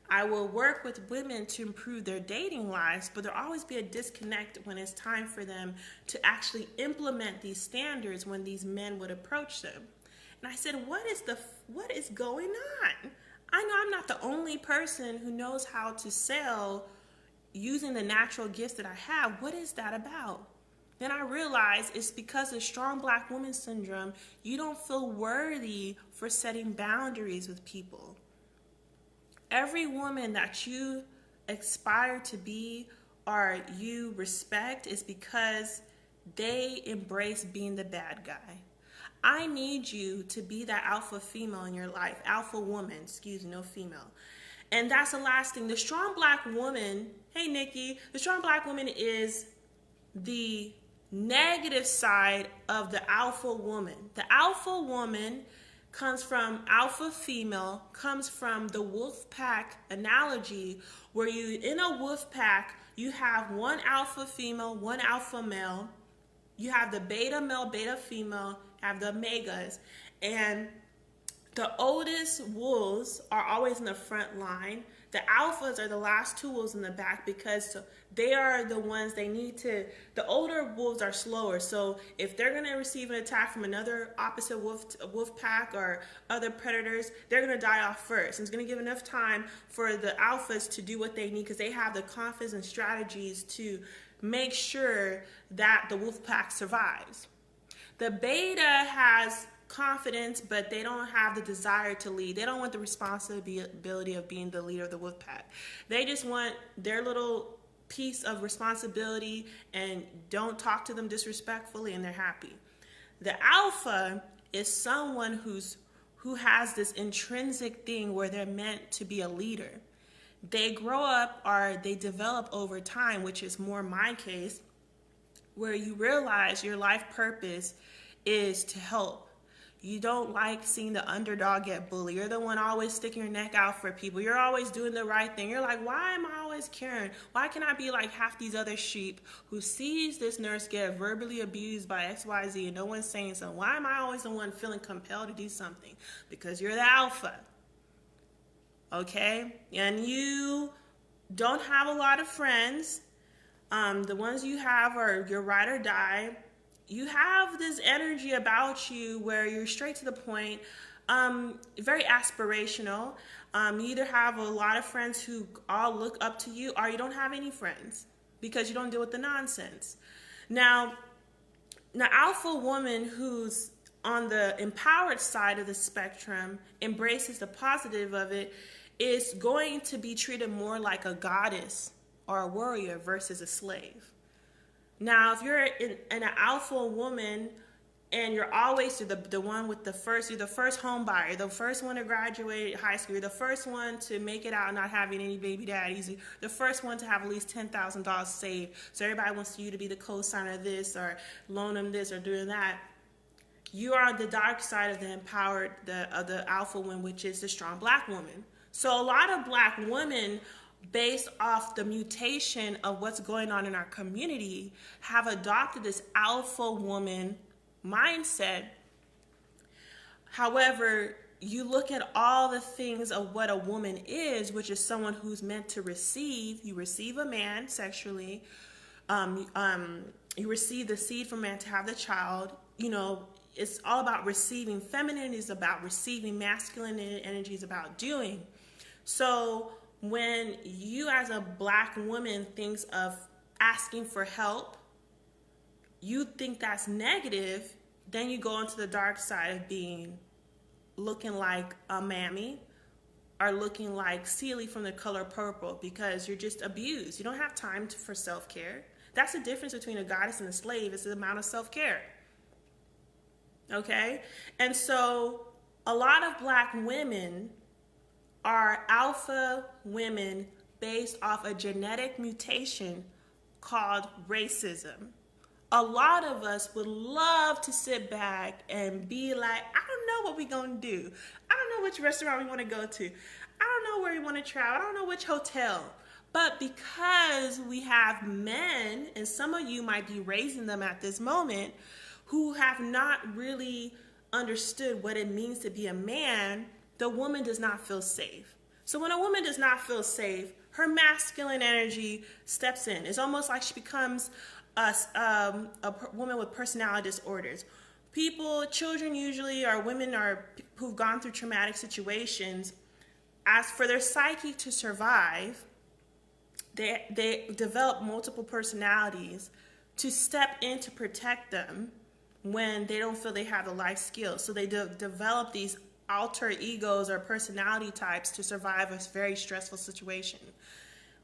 I will work with women to improve their dating lives, but there'll always be a disconnect when it's time for them to actually implement these standards when these men would approach them. And I said, what is going on? I know I'm not the only person who knows how to sell using the natural gifts that I have. What is that about? Then I realized it's because of strong black woman syndrome. You don't feel worthy for setting boundaries with people. Every woman that you aspire to be or you respect is because they embrace being the bad guy. I need you to be that alpha female in your life, alpha woman, no female. And that's the last thing. The strong black woman, hey Nikki, the strong black woman is the negative side of the alpha woman. The alpha woman comes from alpha female, comes from the wolf pack analogy, where you in a wolf pack, You have one alpha female, one alpha male. You have the beta male, beta female, have the omegas. And the oldest wolves are always in the front line. The alphas are the last two wolves in the back because they are the ones they need to. The older wolves are slower, so if they're going to receive an attack from another opposite wolf pack or other predators, they're going to die off first. And it's going to give enough time for the alphas to do what they need because they have the confidence and strategies to make sure that the wolf pack survives. The beta has confidence, but they don't have the desire to lead. They don't want the responsibility of being the leader of the wolf pack. They just want their little piece of responsibility and don't talk to them disrespectfully, and they're happy. The alpha is someone who has this intrinsic thing where they're meant to be a leader. They grow up or they develop over time, which is more my case, where you realize your life purpose is to help. You don't like seeing the underdog get bullied. You're the one always sticking your neck out for people. You're always doing the right thing. You're like, why am I always caring? Why can't I be like half these other sheep who sees this nurse get verbally abused by XYZ and no one's saying something? Why am I always the one feeling compelled to do something? Because you're the alpha. Okay? And you don't have a lot of friends. The ones you have are your ride or die. You have this energy about you where you're straight to the point, very aspirational. You either have a lot of friends who all look up to you, or you don't have any friends because you don't deal with the nonsense. Now alpha woman who's on the empowered side of the spectrum embraces the positive of it is going to be treated more like a goddess or a warrior versus a slave. Now, if you're in an alpha woman and you're always the one with you're the first home buyer, the first one to graduate high school, you're the first one to make it out not having any baby daddies, you're the first one to have at least $10,000 saved, so everybody wants you to be the co-signer of this or loan them this or doing that. You are on the dark side of the empowered, of the alpha woman, which is the strong black woman. So a lot of black women, based off the mutation of what's going on in our community, have adopted this alpha woman mindset. However, you look at all the things of what a woman is, which is someone who's meant to receive. You receive a man sexually. You receive the seed from man to have the child. You know, it's all about receiving. Femininity is about receiving. Masculine energy is about doing. So when you as a black woman thinks of asking for help, you think that's negative, then you go into the dark side of looking like a mammy or looking like Celie from The Color Purple because you're just abused. You don't have time for self-care. That's the difference between a goddess and a slave, is the amount of self-care. Okay? And so a lot of black women are alpha women based off a genetic mutation called racism. A lot of us would love to sit back and be like, I don't know what we're going to do. I don't know which restaurant we want to go to. I don't know where we want to travel. I don't know which hotel. But because we have men, and some of you might be raising them at this moment, who have not really understood what it means to be a man, the woman does not feel safe. So when a woman does not feel safe, her masculine energy steps in. It's almost like she becomes a woman with personality disorders. Children usually, or women who've gone through traumatic situations, as for their psyche to survive, they develop multiple personalities to step in to protect them when they don't feel they have the life skills. So they develop these alter egos or personality types to survive a very stressful situation,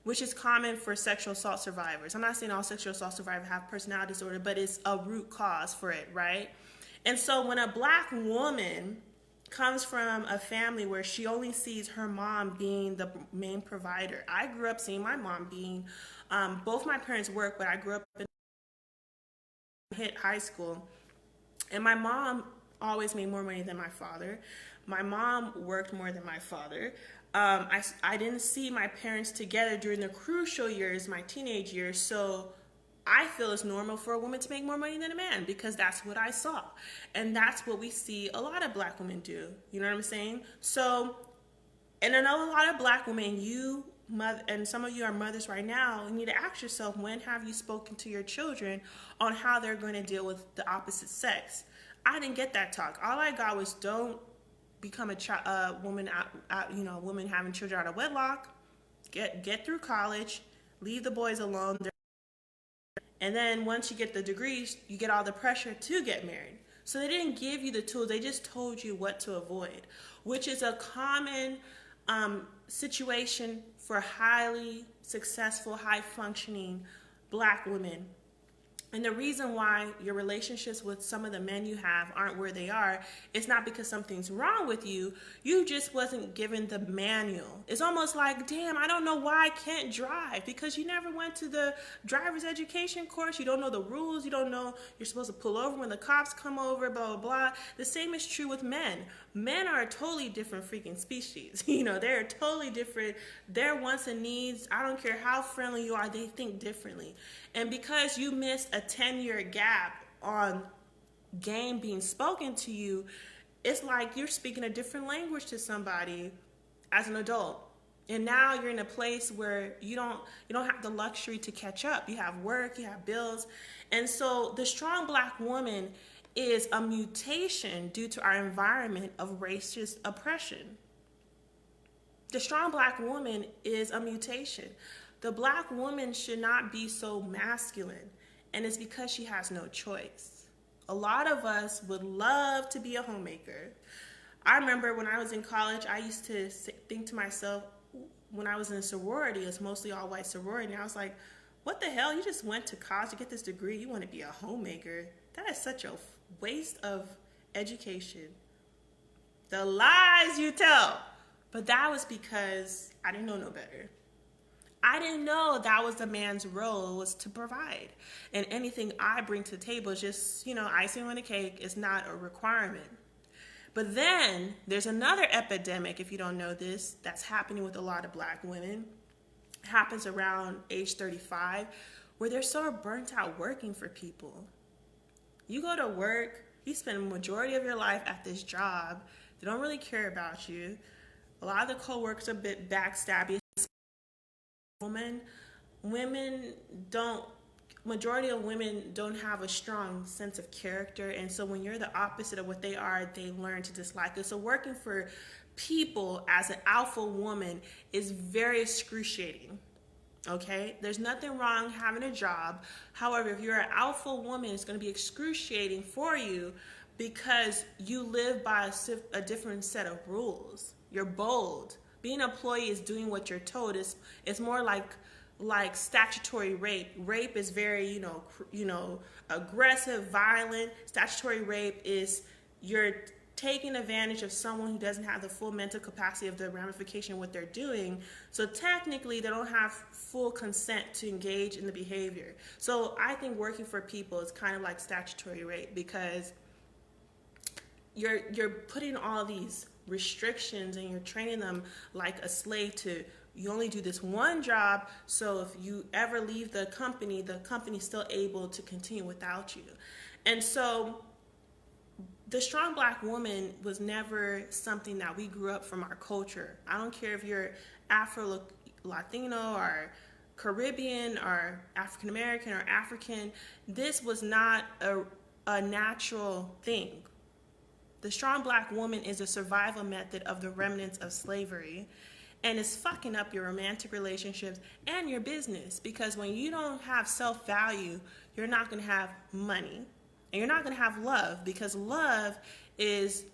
which is common for sexual assault survivors. I'm not saying all sexual assault survivors have personality disorder, but it's a root cause for it, right? And so when a black woman comes from a family where she only sees her mom being the main provider. I grew up seeing my mom being, both my parents worked, but I grew up in hit high school. And my mom always made more money than my father. My mom worked more than my father. I didn't see my parents together during the crucial years, my teenage years, so I feel it's normal for a woman to make more money than a man because that's what I saw. And that's what we see a lot of black women do. You know what I'm saying? So, and I know a lot of black women, and some of you are mothers right now, you need to ask yourself, when have you spoken to your children on how they're going to deal with the opposite sex? I didn't get that talk. All I got was, don't become a woman woman having children out of wedlock. Get through college, leave the boys alone. And then once you get the degrees, you get all the pressure to get married. So they didn't give you the tools, they just told you what to avoid, which is a common situation for highly successful, high functioning black women. And the reason why your relationships with some of the men you have aren't where they are, it's not because something's wrong with you. You just wasn't given the manual. It's almost like, damn, I don't know why I can't drive, because you never went to the driver's education course. You don't know the rules. You don't know you're supposed to pull over when the cops come over, blah, blah, blah. The same is true with men. Men are a totally different freaking species. They're totally different. Their wants and needs, I don't care how friendly you are, they think differently. And because you missed a 10-year gap on game being spoken to you, it's like you're speaking a different language to somebody as an adult. And now you're in a place where you don't have the luxury to catch up. You have work, you have bills. And so the strong black woman is a mutation due to our environment of racist oppression. The strong black woman is a mutation. The black woman should not be so masculine, and it's because she has no choice. A lot of us would love to be a homemaker. I remember when I was in college, I used to think to myself, when I was in a sorority, it's mostly all white sorority, and I was like, what the hell? You just went to college to get this degree, you want to be a homemaker? That is such a waste of education. The lies you tell. But that was because I didn't know no better. I didn't know that was the man's role, was to provide. And anything I bring to the table is just, icing on the cake. Is not a requirement. But then there's another epidemic, if you don't know this, that's happening with a lot of black women. It happens around age 35, where they're so burnt out working for people. You go to work, you spend the majority of your life at this job. They don't really care about you. A lot of the co-workers are a bit backstabby. Majority of women don't have a strong sense of character, and so when you're the opposite of what they are, they learn to dislike it. So working for people as an alpha woman is very excruciating. Okay, there's nothing wrong having a job. However, if you're an alpha woman, it's going to be excruciating for you because you live by a different set of rules. You're bold. Being an employee is doing what you're told. It's more like statutory rape. Rape is very, aggressive, violent. Statutory rape is you're taking advantage of someone who doesn't have the full mental capacity of the ramification of what they're doing. So technically, they don't have full consent to engage in the behavior. So I think working for people is kind of like statutory rape because you're putting all these restrictions and you're training them like a slave to, you only do this one job, so if you ever leave the company's still able to continue without you. And so the strong black woman was never something that we grew up from our culture. I don't care if you're Afro-Latino or Caribbean or African American or African. This was not a natural thing. The strong black woman is a survival method of the remnants of slavery, and it's fucking up your romantic relationships and your business, because when you don't have self-value, you're not going to have money, and you're not going to have love, because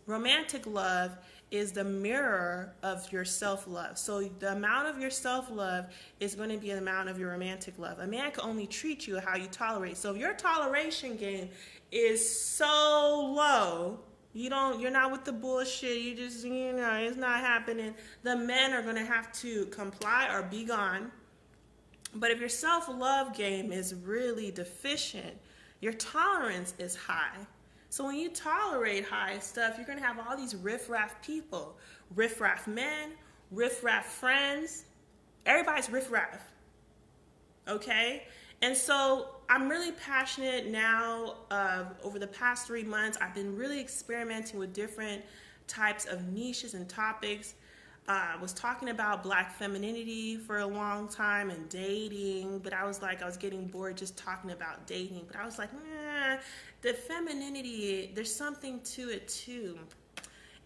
romantic love is the mirror of your self-love. So the amount of your self-love is going to be the amount of your romantic love. A man can only treat you how you tolerate. So if your toleration game is so low, you're not with the bullshit, you just, it's not happening, the men are going to have to comply or be gone. But if your self-love game is really deficient, your tolerance is high, So when you tolerate high stuff, you're going to have all these riffraff people, riffraff men, riffraff friends. Everybody's riffraff. Okay? And so I'm really passionate now. Over the past 3 months, I've been really experimenting with different types of niches and topics. I was talking about Black femininity for a long time and dating, but I was getting bored just talking about dating. But I was like, the femininity, there's something to it too.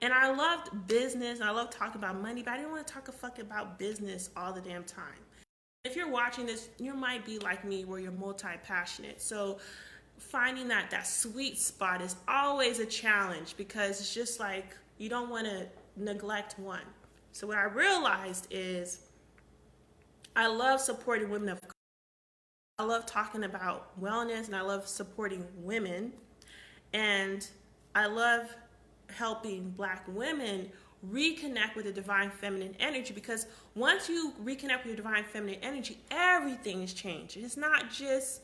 And I loved business, and I love talking about money, but I didn't want to talk a fuck about business all the damn time. If you're watching this, you might be like me where you're multi-passionate. So finding that sweet spot is always a challenge, because it's just like you don't want to neglect one. So what I realized is I love supporting women of color. I love talking about wellness, and I love supporting women, and I love helping Black women reconnect with the divine feminine energy, because once you reconnect with your divine feminine energy, everything is changed. It's not just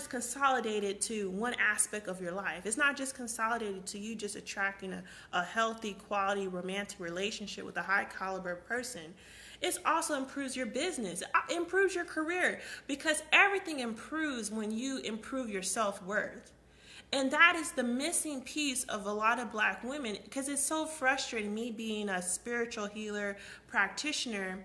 consolidated to one aspect of your life. It's not just consolidated to you just attracting a healthy, quality, romantic relationship with a high caliber person. It also improves your business. It improves your career, because everything improves when you improve your self-worth. And that is the missing piece of a lot of Black women, because it's so frustrating, me being a spiritual healer practitioner,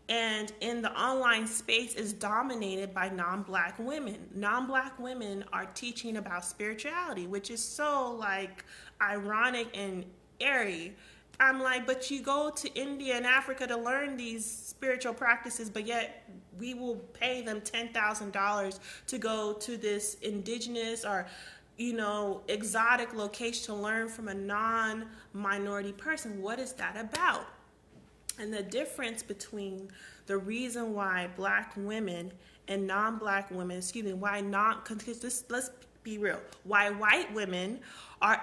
and in the online space is dominated by non-Black women. Non-Black women are teaching about spirituality, which is so like ironic and airy. I'm like, but you go to India and Africa to learn these spiritual practices, but yet we will pay them $10,000 to go to this indigenous or exotic location to learn from a non-minority person. What is that about? And the difference between the reason why Black women and non-Black women, let's be real, why white women are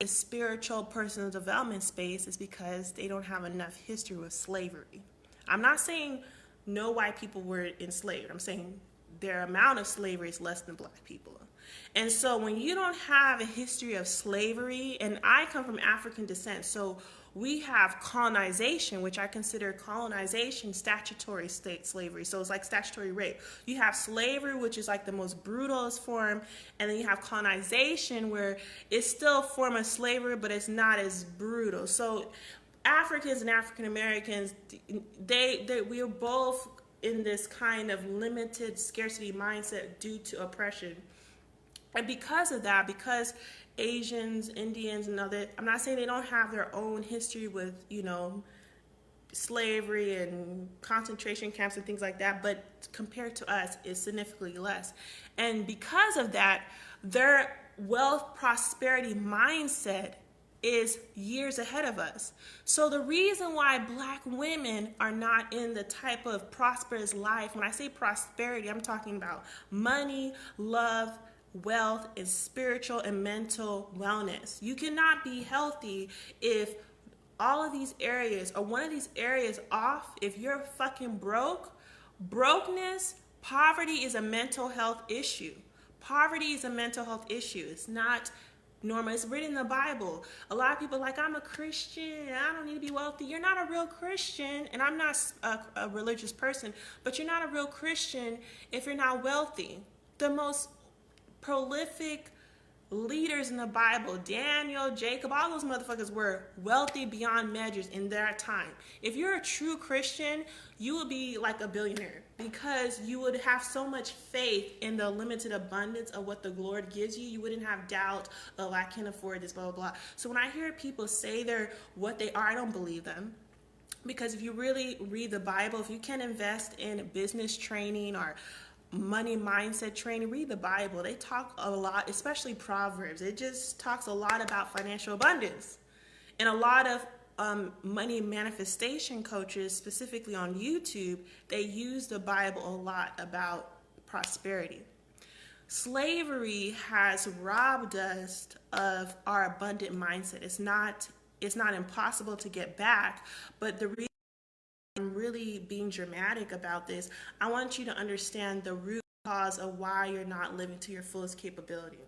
a spiritual personal development space is because they don't have enough history with slavery. I'm not saying no white people were enslaved. I'm saying their amount of slavery is less than Black people. And so when you don't have a history of slavery, and I come from African descent, so we have colonization, which I consider colonization statutory state slavery. So it's like statutory rape. You have slavery, which is like the most brutalest form, and then you have colonization, where it's still a form of slavery, but it's not as brutal. So Africans and African Americans, we are both in this kind of limited scarcity mindset due to oppression. And because of that, because Asians, Indians, and I'm not saying they don't have their own history with, slavery and concentration camps and things like that, but compared to us, it's significantly less. And because of that, their wealth prosperity mindset is years ahead of us. So the reason why Black women are not in the type of prosperous life, when I say prosperity, I'm talking about money, love, wealth, and spiritual and mental wellness. You cannot be healthy if all of these areas or one of these areas off. If you're fucking broke, poverty is a mental health issue. Poverty is a mental health issue. It's not normal. It's written in the Bible. A lot of people are like, I'm a Christian, I don't need to be wealthy. You're not a real Christian, and I'm not a religious person, but you're not a real Christian if you're not wealthy. The most prolific leaders in the Bible, Daniel, Jacob, all those motherfuckers were wealthy beyond measures in their time. If you're a true Christian, you would be like a billionaire, because you would have so much faith in the limited abundance of what the Lord gives you. You wouldn't have doubt of, I can't afford this, blah, blah, blah. So when I hear people say they're what they are, I don't believe them. Because if you really read the Bible, if you can invest in business training or money mindset training, read the Bible. They talk a lot, especially Proverbs. It just talks a lot about financial abundance. And a lot of money manifestation coaches, specifically on YouTube, they use the Bible a lot about prosperity. Slavery has robbed us of our abundant mindset. It's not impossible to get back, but the reason I'm really being dramatic about this, I want you to understand the root cause of why you're not living to your fullest capability.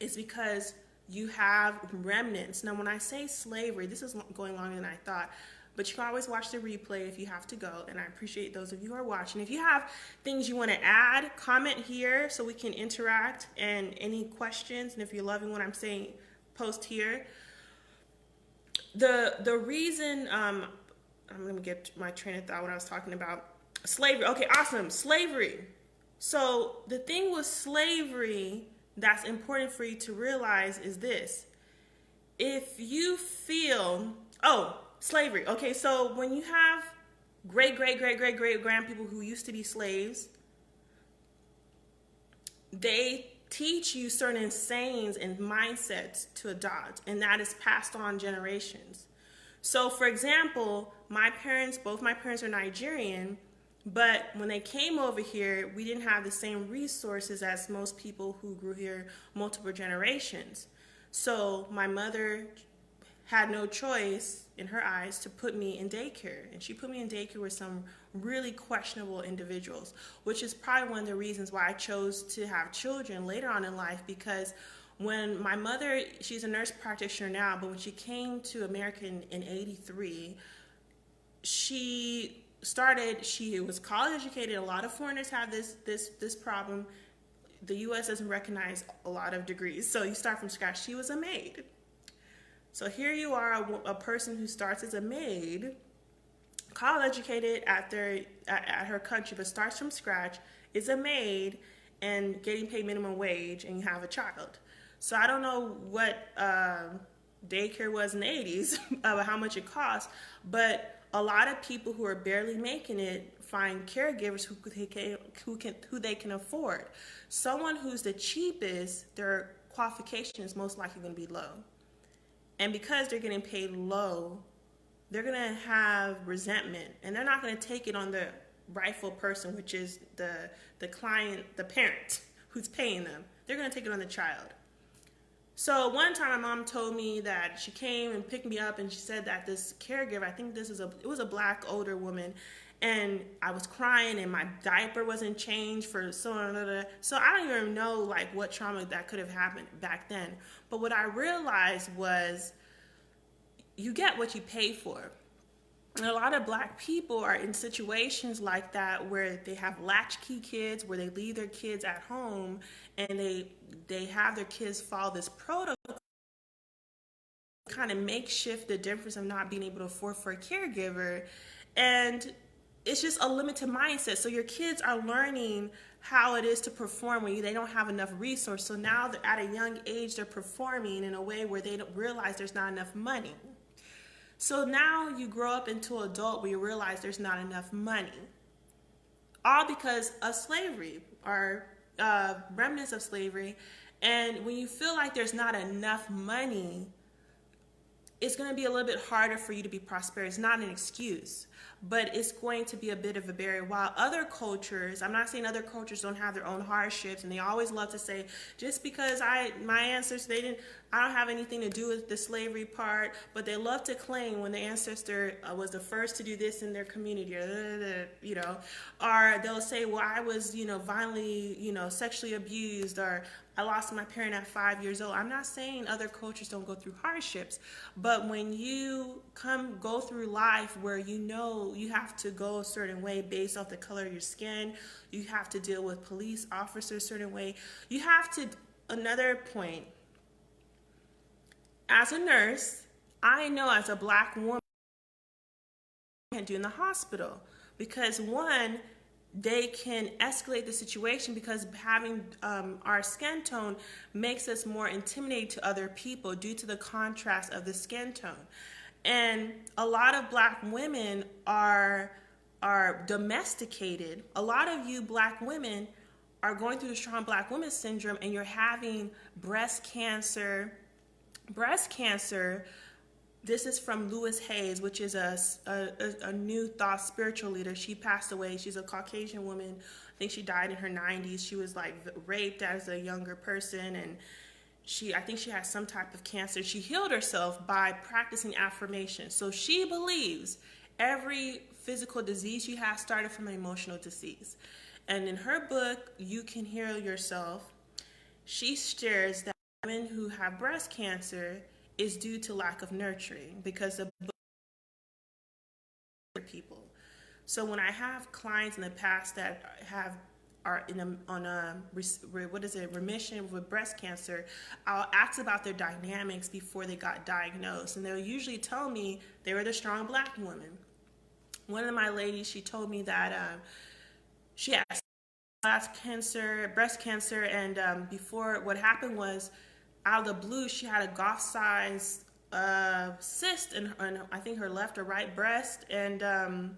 is because you have remnants. Now, when I say slavery, this is going longer than I thought, but you can always watch the replay if you have to go, and I appreciate those of you who are watching. If you have things you want to add, comment here so we can interact, and any questions, and if you're loving what I'm saying, post here. The reason, I'm going to get my train of thought when I was talking about slavery. Okay, awesome, slavery. So the thing with slavery that's important for you to realize is this. If you feel, slavery. Okay, so when you have great grandpeople who used to be slaves, they teach you certain sayings and mindsets to adopt, and that is passed on generations. So for example, both my parents are Nigerian, but when they came over here, we didn't have the same resources as most people who grew here multiple generations. So my mother had no choice, in her eyes, to put me in daycare. And she put me in daycare with some really questionable individuals, which is probably one of the reasons why I chose to have children later on in life, because when my mother, she's a nurse practitioner now, but when she came to America in 83, she was college educated. A lot of foreigners have this problem. The U.S. doesn't recognize a lot of degrees, so you start from scratch. She was a maid. So here you are, a person who starts as a maid, college educated at her country, but starts from scratch, is a maid, and getting paid minimum wage, and you have a child. So I don't know what daycare was in the 80s, how much it cost, but a lot of people who are barely making it find caregivers who they can afford. Someone who's the cheapest, their qualification is most likely going to be low. And because they're getting paid low, they're going to have resentment, and they're not going to take it on the rightful person, which is the client, the parent who's paying them. They're going to take it on the child. So one time my mom told me that she came and picked me up, and she said that this caregiver, I think it was a black older woman, and I was crying and my diaper wasn't changed for so I don't even know like what trauma that could have happened back then. But what I realized was you get what you pay for. And a lot of black people are in situations like that where they have latchkey kids, where they leave their kids at home, and they have their kids follow this protocol, kind of makeshift the difference of not being able to afford for a caregiver. And it's just a limited mindset. So your kids are learning how it is to perform when they don't have enough resources. So now they're at a young age, they're performing in a way where they don't realize there's not enough money. So now you grow up into an adult where you realize there's not enough money. All because of slavery, or remnants of slavery. And when you feel like there's not enough money, it's going to be a little bit harder for you to be prosperous. It's not an excuse, but it's going to be a bit of a barrier. While other cultures, I'm not saying other cultures don't have their own hardships, and they always love to say, just because my ancestors, I don't have anything to do with the slavery part, but they love to claim when the ancestor was the first to do this in their community, or they'll say, well, I was, violently, sexually abused, or I lost my parent at 5 years old. I'm not saying other cultures don't go through hardships, but when you go through life where you have to go a certain way based off the color of your skin, you have to deal with police officers a certain way, you have to, another point, as a nurse, I know as a black woman, I can't do in the hospital, because one, they can escalate the situation, because having our skin tone makes us more intimidating to other people due to the contrast of the skin tone. And a lot of black women are domesticated. A lot of you black women are going through the strong black woman syndrome, and you're having breast cancer. This is from Louise Hayes, which is a New Thought spiritual leader. She passed away. She's a Caucasian woman. I think she died in her 90s. She was like raped as a younger person, and I think she had some type of cancer. She healed herself by practicing affirmation. So she believes every physical disease you have started from an emotional disease. And in her book, You Can Heal Yourself, she shares that women who have breast cancer is due to lack of nurturing because of people. So when I have clients in the past that are on a remission with breast cancer, I'll ask about their dynamics before they got diagnosed, and they'll usually tell me they were the strong Black woman. One of my ladies, she told me that she had breast cancer, and before, what happened was, out of the blue, she had a golf-sized cyst in I think her left or right breast, and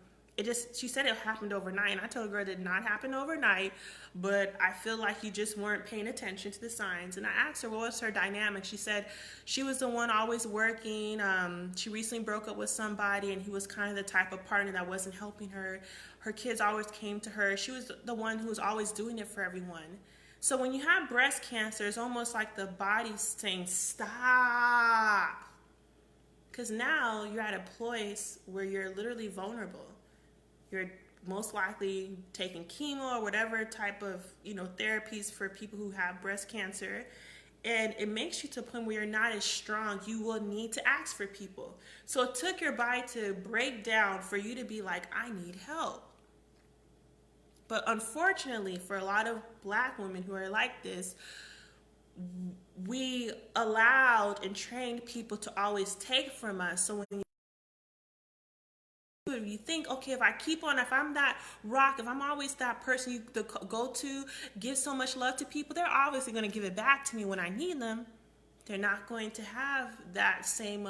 she said it happened overnight. And I told her it did not happen overnight, but I feel like you just weren't paying attention to the signs. And I asked her what was her dynamic. She said she was the one always working. She recently broke up with somebody, and he was kind of the type of partner that wasn't helping her. Her kids always came to her. She was the one who was always doing it for everyone. So when you have breast cancer, it's almost like the body's saying, stop. Because now you're at a place where you're literally vulnerable. You're most likely taking chemo or whatever type of, therapies for people who have breast cancer. And it makes you to a point where you're not as strong. You will need to ask for people. So it took your body to break down for you to be like, I need help. But unfortunately, for a lot of Black women who are like this, we allowed and trained people to always take from us. So when you think, okay, if I'm that rock, if I'm always that person you go to, give so much love to people, they're obviously going to give it back to me when I need them. They're not going to have that same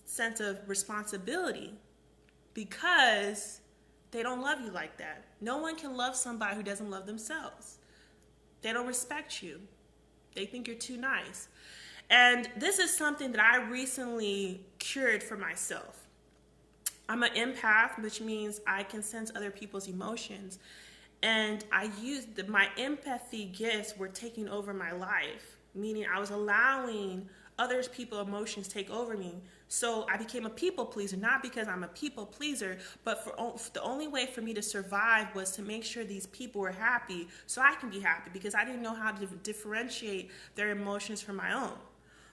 sense of responsibility because they don't love you like that. No one can love somebody who doesn't love themselves. They don't respect you. They think you're too nice. And this is something that I recently cured for myself. I'm an empath, which means I can sense other people's emotions. And I used my empathy gifts were taking over my life, meaning I was allowing other people's emotions take over me. So I became a people pleaser, not because I'm a people pleaser, but the only way for me to survive was to make sure these people were happy so I can be happy, because I didn't know how to differentiate their emotions from my own.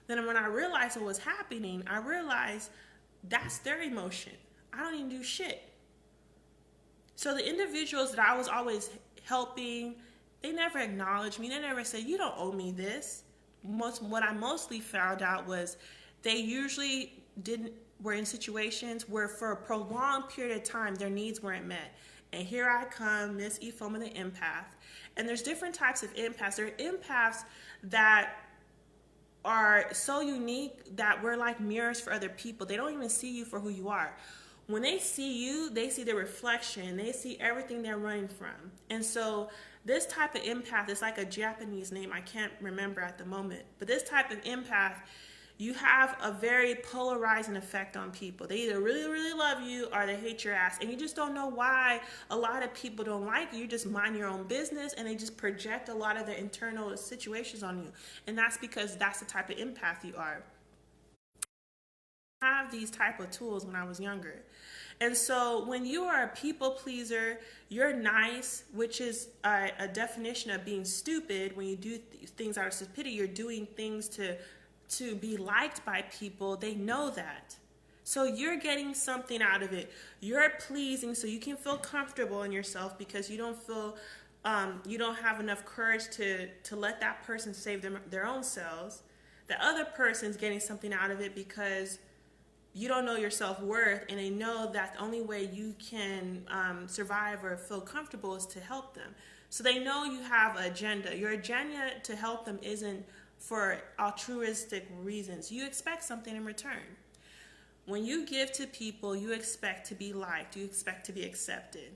Then when I realized what was happening, I realized that's their emotion. I don't even do shit. So the individuals that I was always helping, they never acknowledged me. They never said, you don't owe me this. What I mostly found out was they usually were in situations where for a prolonged period of time their needs weren't met. And here I come, Miss Ifeoma the Empath. And there's different types of empaths. There are empaths that are so unique that we're like mirrors for other people. They don't even see you for who you are. When they see you, they see the reflection. They see everything they're running from. And so this type of empath is like a Japanese name. I can't remember at the moment. But this type of empath, you have a very polarizing effect on people. They either really, really love you or they hate your ass. And you just don't know why a lot of people don't like you. You just mind your own business and they just project a lot of their internal situations on you. And that's because that's the type of empath you are. I have these type of tools when I was younger. And so when you are a people pleaser, you're nice, which is a definition of being stupid. When you do things out of stupidity, you're doing things to be liked by people. They know that. So you're getting something out of it. You're pleasing so you can feel comfortable in yourself because you don't feel, you don't have enough courage to let that person save their own selves. The other person's getting something out of it because you don't know your self-worth, and they know that the only way you can survive or feel comfortable is to help them. So they know you have an agenda. Your agenda to help them isn't for altruistic reasons. You expect something in return. When you give to people, you expect to be liked. You expect to be accepted.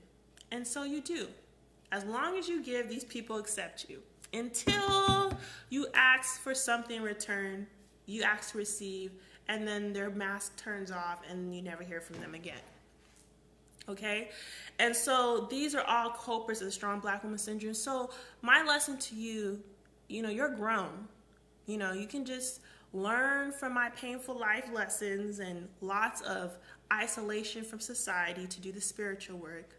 And so you do. As long as you give, these people accept you. Until you ask for something in return, you ask to receive, and then their mask turns off and you never hear from them again. Okay? And so these are all culprits of the strong Black woman syndrome. So my lesson to you, you're grown. You can just learn from my painful life lessons and lots of isolation from society to do the spiritual work.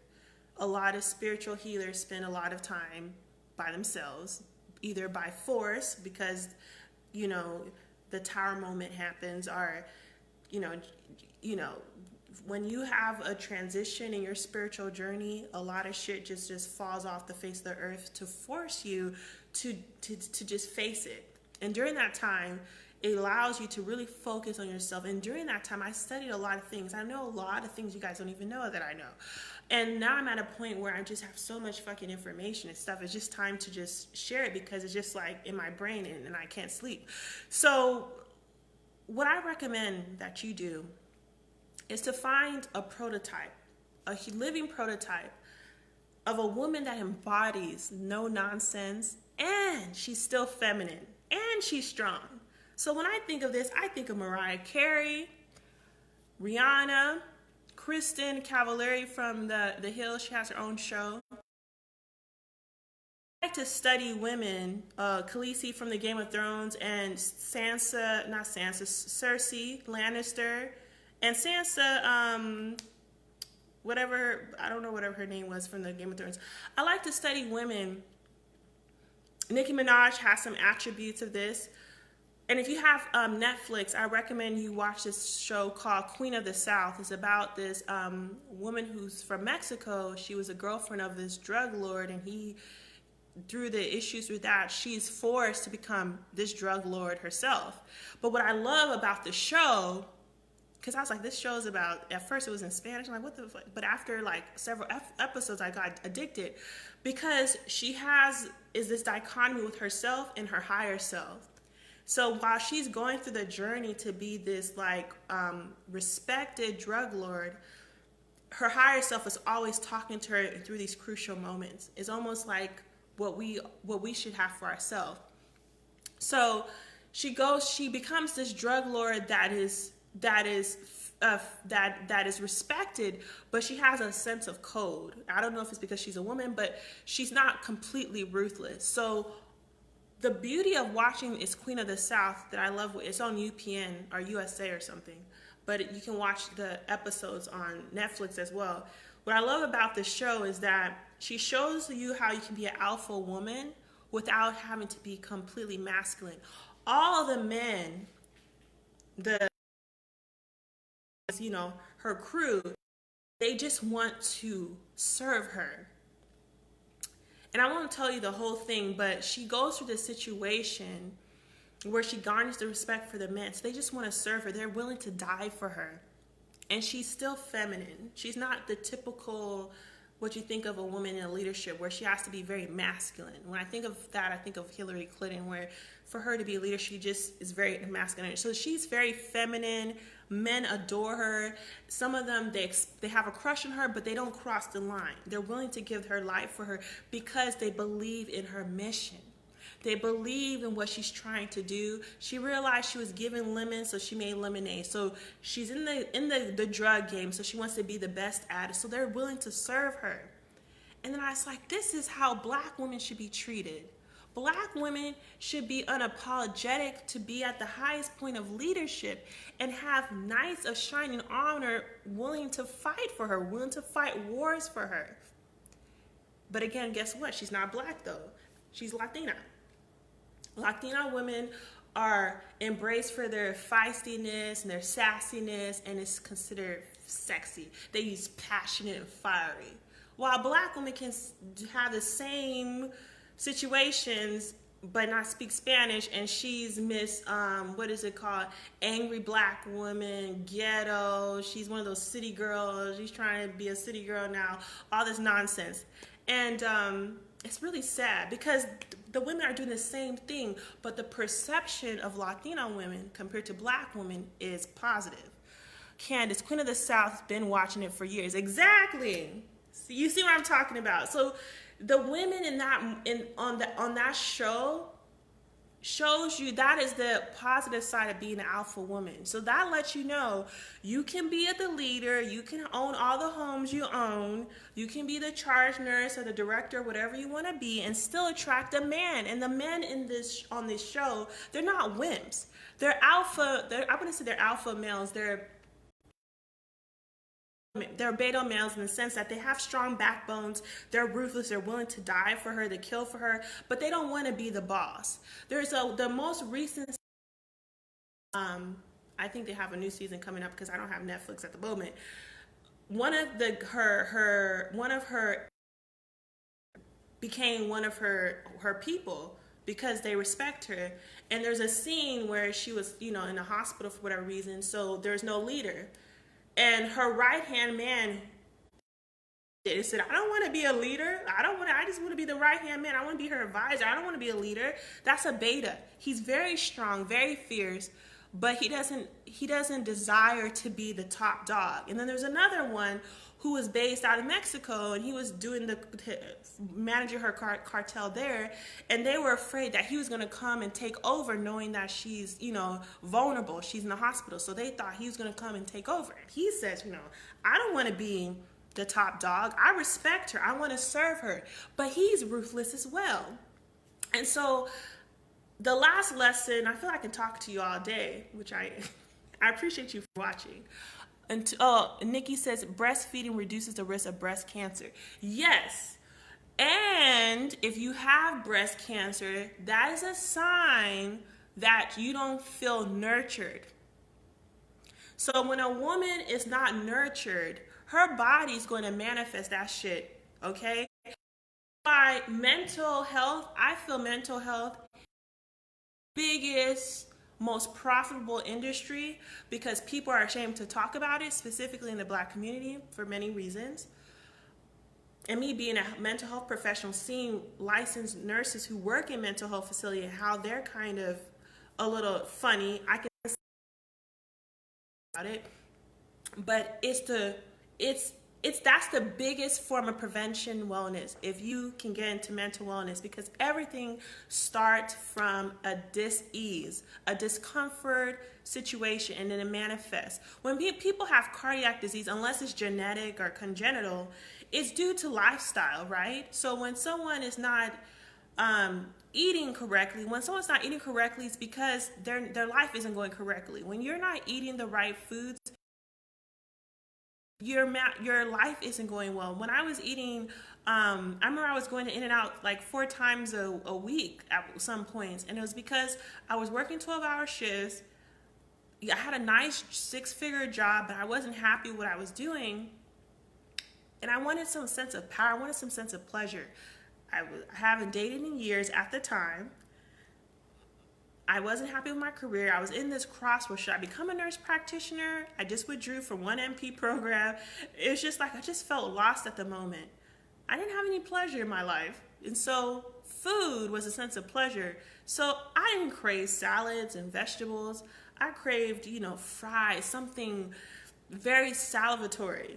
A lot of spiritual healers spend a lot of time by themselves, either by force because you know, the tower moment happens, or, you know, you know, when you have a transition in your spiritual journey, a lot of shit just falls off the face of the earth to force you to just face it. And during that time, it allows you to really focus on yourself. And during that time, I studied a lot of things. I know a lot of things you guys don't even know that I know. And now I'm at a point where I just have so much fucking information and stuff. It's just time to just share it, because it's just like in my brain, and I can't sleep. So what I recommend that you do is to find a prototype, a living prototype of a woman that embodies no nonsense, and she's still feminine, and she's strong. So when I think of this, I think of Mariah Carey, Rihanna, Kristen Cavallari from the Hills. She has her own show. I like to study women, Khaleesi from the Game of Thrones, and Cersei Lannister, and Sansa, whatever her name was from the Game of Thrones. I like to study women. Nicki Minaj has some attributes of this. And if you have Netflix, I recommend you watch this show called Queen of the South. It's about this woman who's from Mexico. She was a girlfriend of this drug lord, and he, through the issues with that, she's forced to become this drug lord herself. But what I love about the show, because I was like, this show is about, at first it was in Spanish, I'm like, what the fuck? But after like several episodes, I got addicted, because she is this dichotomy with herself and her higher self. So while she's going through the journey to be this like respected drug lord, her higher self is always talking to her through these crucial moments. It's almost like what we should have for ourselves. So she becomes this drug lord that is respected, but she has a sense of code. I don't know if it's because she's a woman, but she's not completely ruthless. So the beauty of watching is Queen of the South that I love. It's on UPN or USA or something, but you can watch the episodes on Netflix as well. What I love about this show is that she shows you how you can be an alpha woman without having to be completely masculine. All the men, her crew, they just want to serve her. And I won't tell you the whole thing, but she goes through this situation where she garners the respect for the men. So they just want to serve her. They're willing to die for her. And she's still feminine. She's not the typical, what you think of a woman in leadership, where she has to be very masculine. When I think of that, I think of Hillary Clinton, where for her to be a leader, she just is very masculine. So she's very feminine. Men adore her. Some of them, they have a crush on her, but they don't cross the line. They're willing to give her life for her because they believe in her mission. They believe in what she's trying to do. She realized she was given lemons, so she made lemonade. So she's in the drug game, so she wants to be the best at it. So they're willing to serve her. And then I was like, this is how Black women should be treated. Black women should be unapologetic to be at the highest point of leadership and have knights of shining honor willing to fight for her, willing to fight wars for her. But again, guess what? She's not Black though. She's Latina. Latina women are embraced for their feistiness and their sassiness, and it's considered sexy. They use passionate and fiery. While Black women can have the same situations but not speak Spanish, and she's Miss angry Black woman, ghetto. She's one of those city girls. She's trying to be a city girl now. All this nonsense. And it's really sad because the women are doing the same thing, but the perception of Latina women compared to Black women is positive. Candace, Queen of the South, has been watching it for years. Exactly. So you see what I'm talking about. So the women on that show shows you that is the positive side of being an alpha woman. So that lets you know you can be the leader, you can own all the homes you own, you can be the charge nurse or the director, whatever you want to be, and still attract a man. And the men on this show, they're not wimps. They're alpha. I wouldn't say they're alpha males. They're they're beta males in the sense that they have strong backbones, they're ruthless, they're willing to die for her, to kill for her, but they don't want to be the boss. The most recent, I think they have a new season coming up because I don't have Netflix at the moment. One of her became one of her people because they respect her. And there's a scene where she was, in the hospital for whatever reason, so there's no leader. And her right-hand man said, I don't want to be a leader. I just want to be the right-hand man. I want to be her advisor. I don't want to be a leader. That's a beta. He's very strong, very fierce, but he doesn't desire to be the top dog. And then there's another one who was based out of Mexico, and he was doing managing her cartel there, and they were afraid that he was going to come and take over, knowing that she's, vulnerable. She's in the hospital, so they thought he was going to come and take over. And he says, I don't want to be the top dog. I respect her. I want to serve her. But he's ruthless as well. And so the last lesson, I feel like I can talk to you all day, which I appreciate you for watching. And Nikki says breastfeeding reduces the risk of breast cancer. Yes. And if you have breast cancer, that is a sign that you don't feel nurtured. So when a woman is not nurtured, her body's going to manifest that shit, okay? By mental health, I feel mental health biggest, most profitable industry because people are ashamed to talk about it, specifically in the Black community for many reasons. And me being a mental health professional, seeing licensed nurses who work in mental health facility and how they're kind of a little funny, I can say about it. But that's the biggest form of prevention wellness, if you can get into mental wellness, because everything starts from a dis-ease, a discomfort situation, and then it manifests. When people have cardiac disease, unless it's genetic or congenital, it's due to lifestyle, right? So when someone is not eating correctly, it's because their life isn't going correctly. When you're not eating the right foods, your life isn't going well. When I was eating, I remember I was going to In-N-Out like 4 times a week at some points, and it was because I was working 12-hour shifts. I had a nice 6-figure job, but I wasn't happy with what I was doing, and I wanted some sense of power. I wanted some sense of pleasure. I haven't dated in years at the time. I wasn't happy with my career. I was in this crossroads. Should I become a nurse practitioner? I just withdrew from one MP program. It was just like I just felt lost at the moment. I didn't have any pleasure in my life. And so food was a sense of pleasure. So I didn't crave salads and vegetables. I craved, fries, something very salivatory,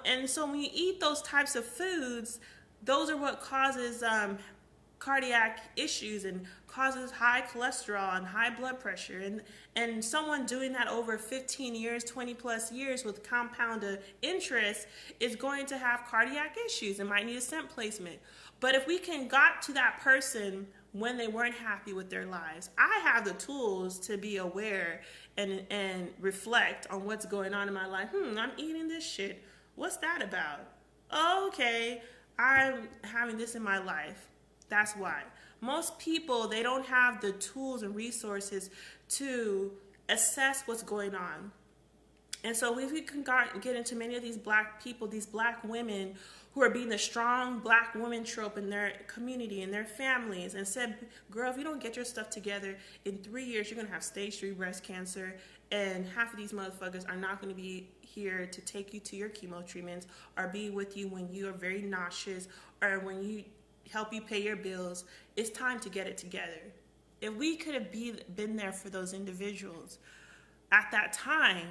And so when you eat those types of foods, those are what causes cardiac issues and causes high cholesterol and high blood pressure. And someone doing that over 15 years, 20 plus years with compounded interest is going to have cardiac issues and might need a stent placement. But if we got to that person when they weren't happy with their lives, I have the tools to be aware and reflect on what's going on in my life. I'm eating this shit. What's that about? Oh, okay, I'm having this in my life. That's why. Most people, they don't have the tools and resources to assess what's going on. And so if we can get into many of these Black people, these Black women who are being the strong Black woman trope in their community, in their families, and said, girl, if you don't get your stuff together, in 3 years, you're going to have stage 3 breast cancer, and half of these motherfuckers are not going to be here to take you to your chemo treatments or be with you when you are very nauseous or when you help you pay your bills. It's time to get it together. If we could have been there for those individuals at that time,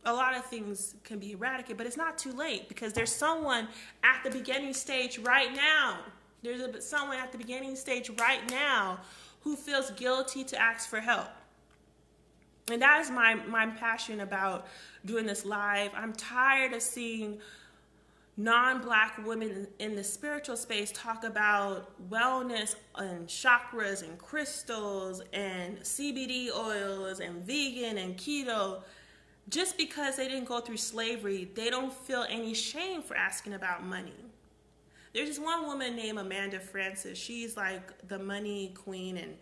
a lot of things can be eradicated, but it's not too late because there's someone at the beginning stage right now. There's someone at the beginning stage right now who feels guilty to ask for help. And that is my passion about doing this live. I'm tired of seeing non-Black women in the spiritual space talk about wellness and chakras and crystals and CBD oils and vegan and keto. just because they didn't go through slavery, they don't feel any shame for asking about money. There's this one woman named Amanda Francis. She's like the money queen, and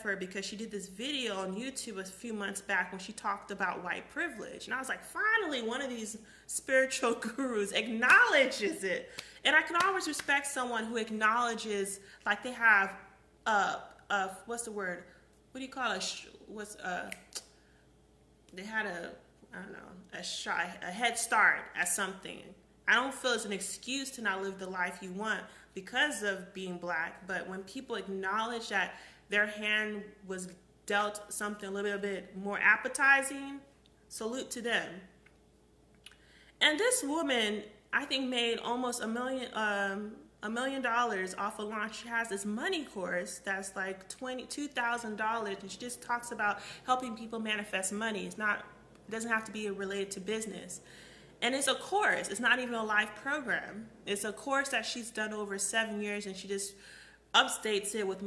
her because she did this video on YouTube a few months back when she talked about white privilege. And I was like, finally, one of these spiritual gurus acknowledges it. And I can always respect someone who acknowledges, like they have what's the word? What do you call it? They had I don't know, a head start at something. I don't feel it's an excuse to not live the life you want because of being black, but when people acknowledge that their hand was dealt something a little bit more appetizing, salute to them. And this woman, I think, made almost $1 million off a launch. She has this money course that's like $22,000, and she just talks about helping people manifest money. It doesn't have to be related to business. And it's a course. It's not even a live program. It's a course that she's done over 7 years, and she just updates it with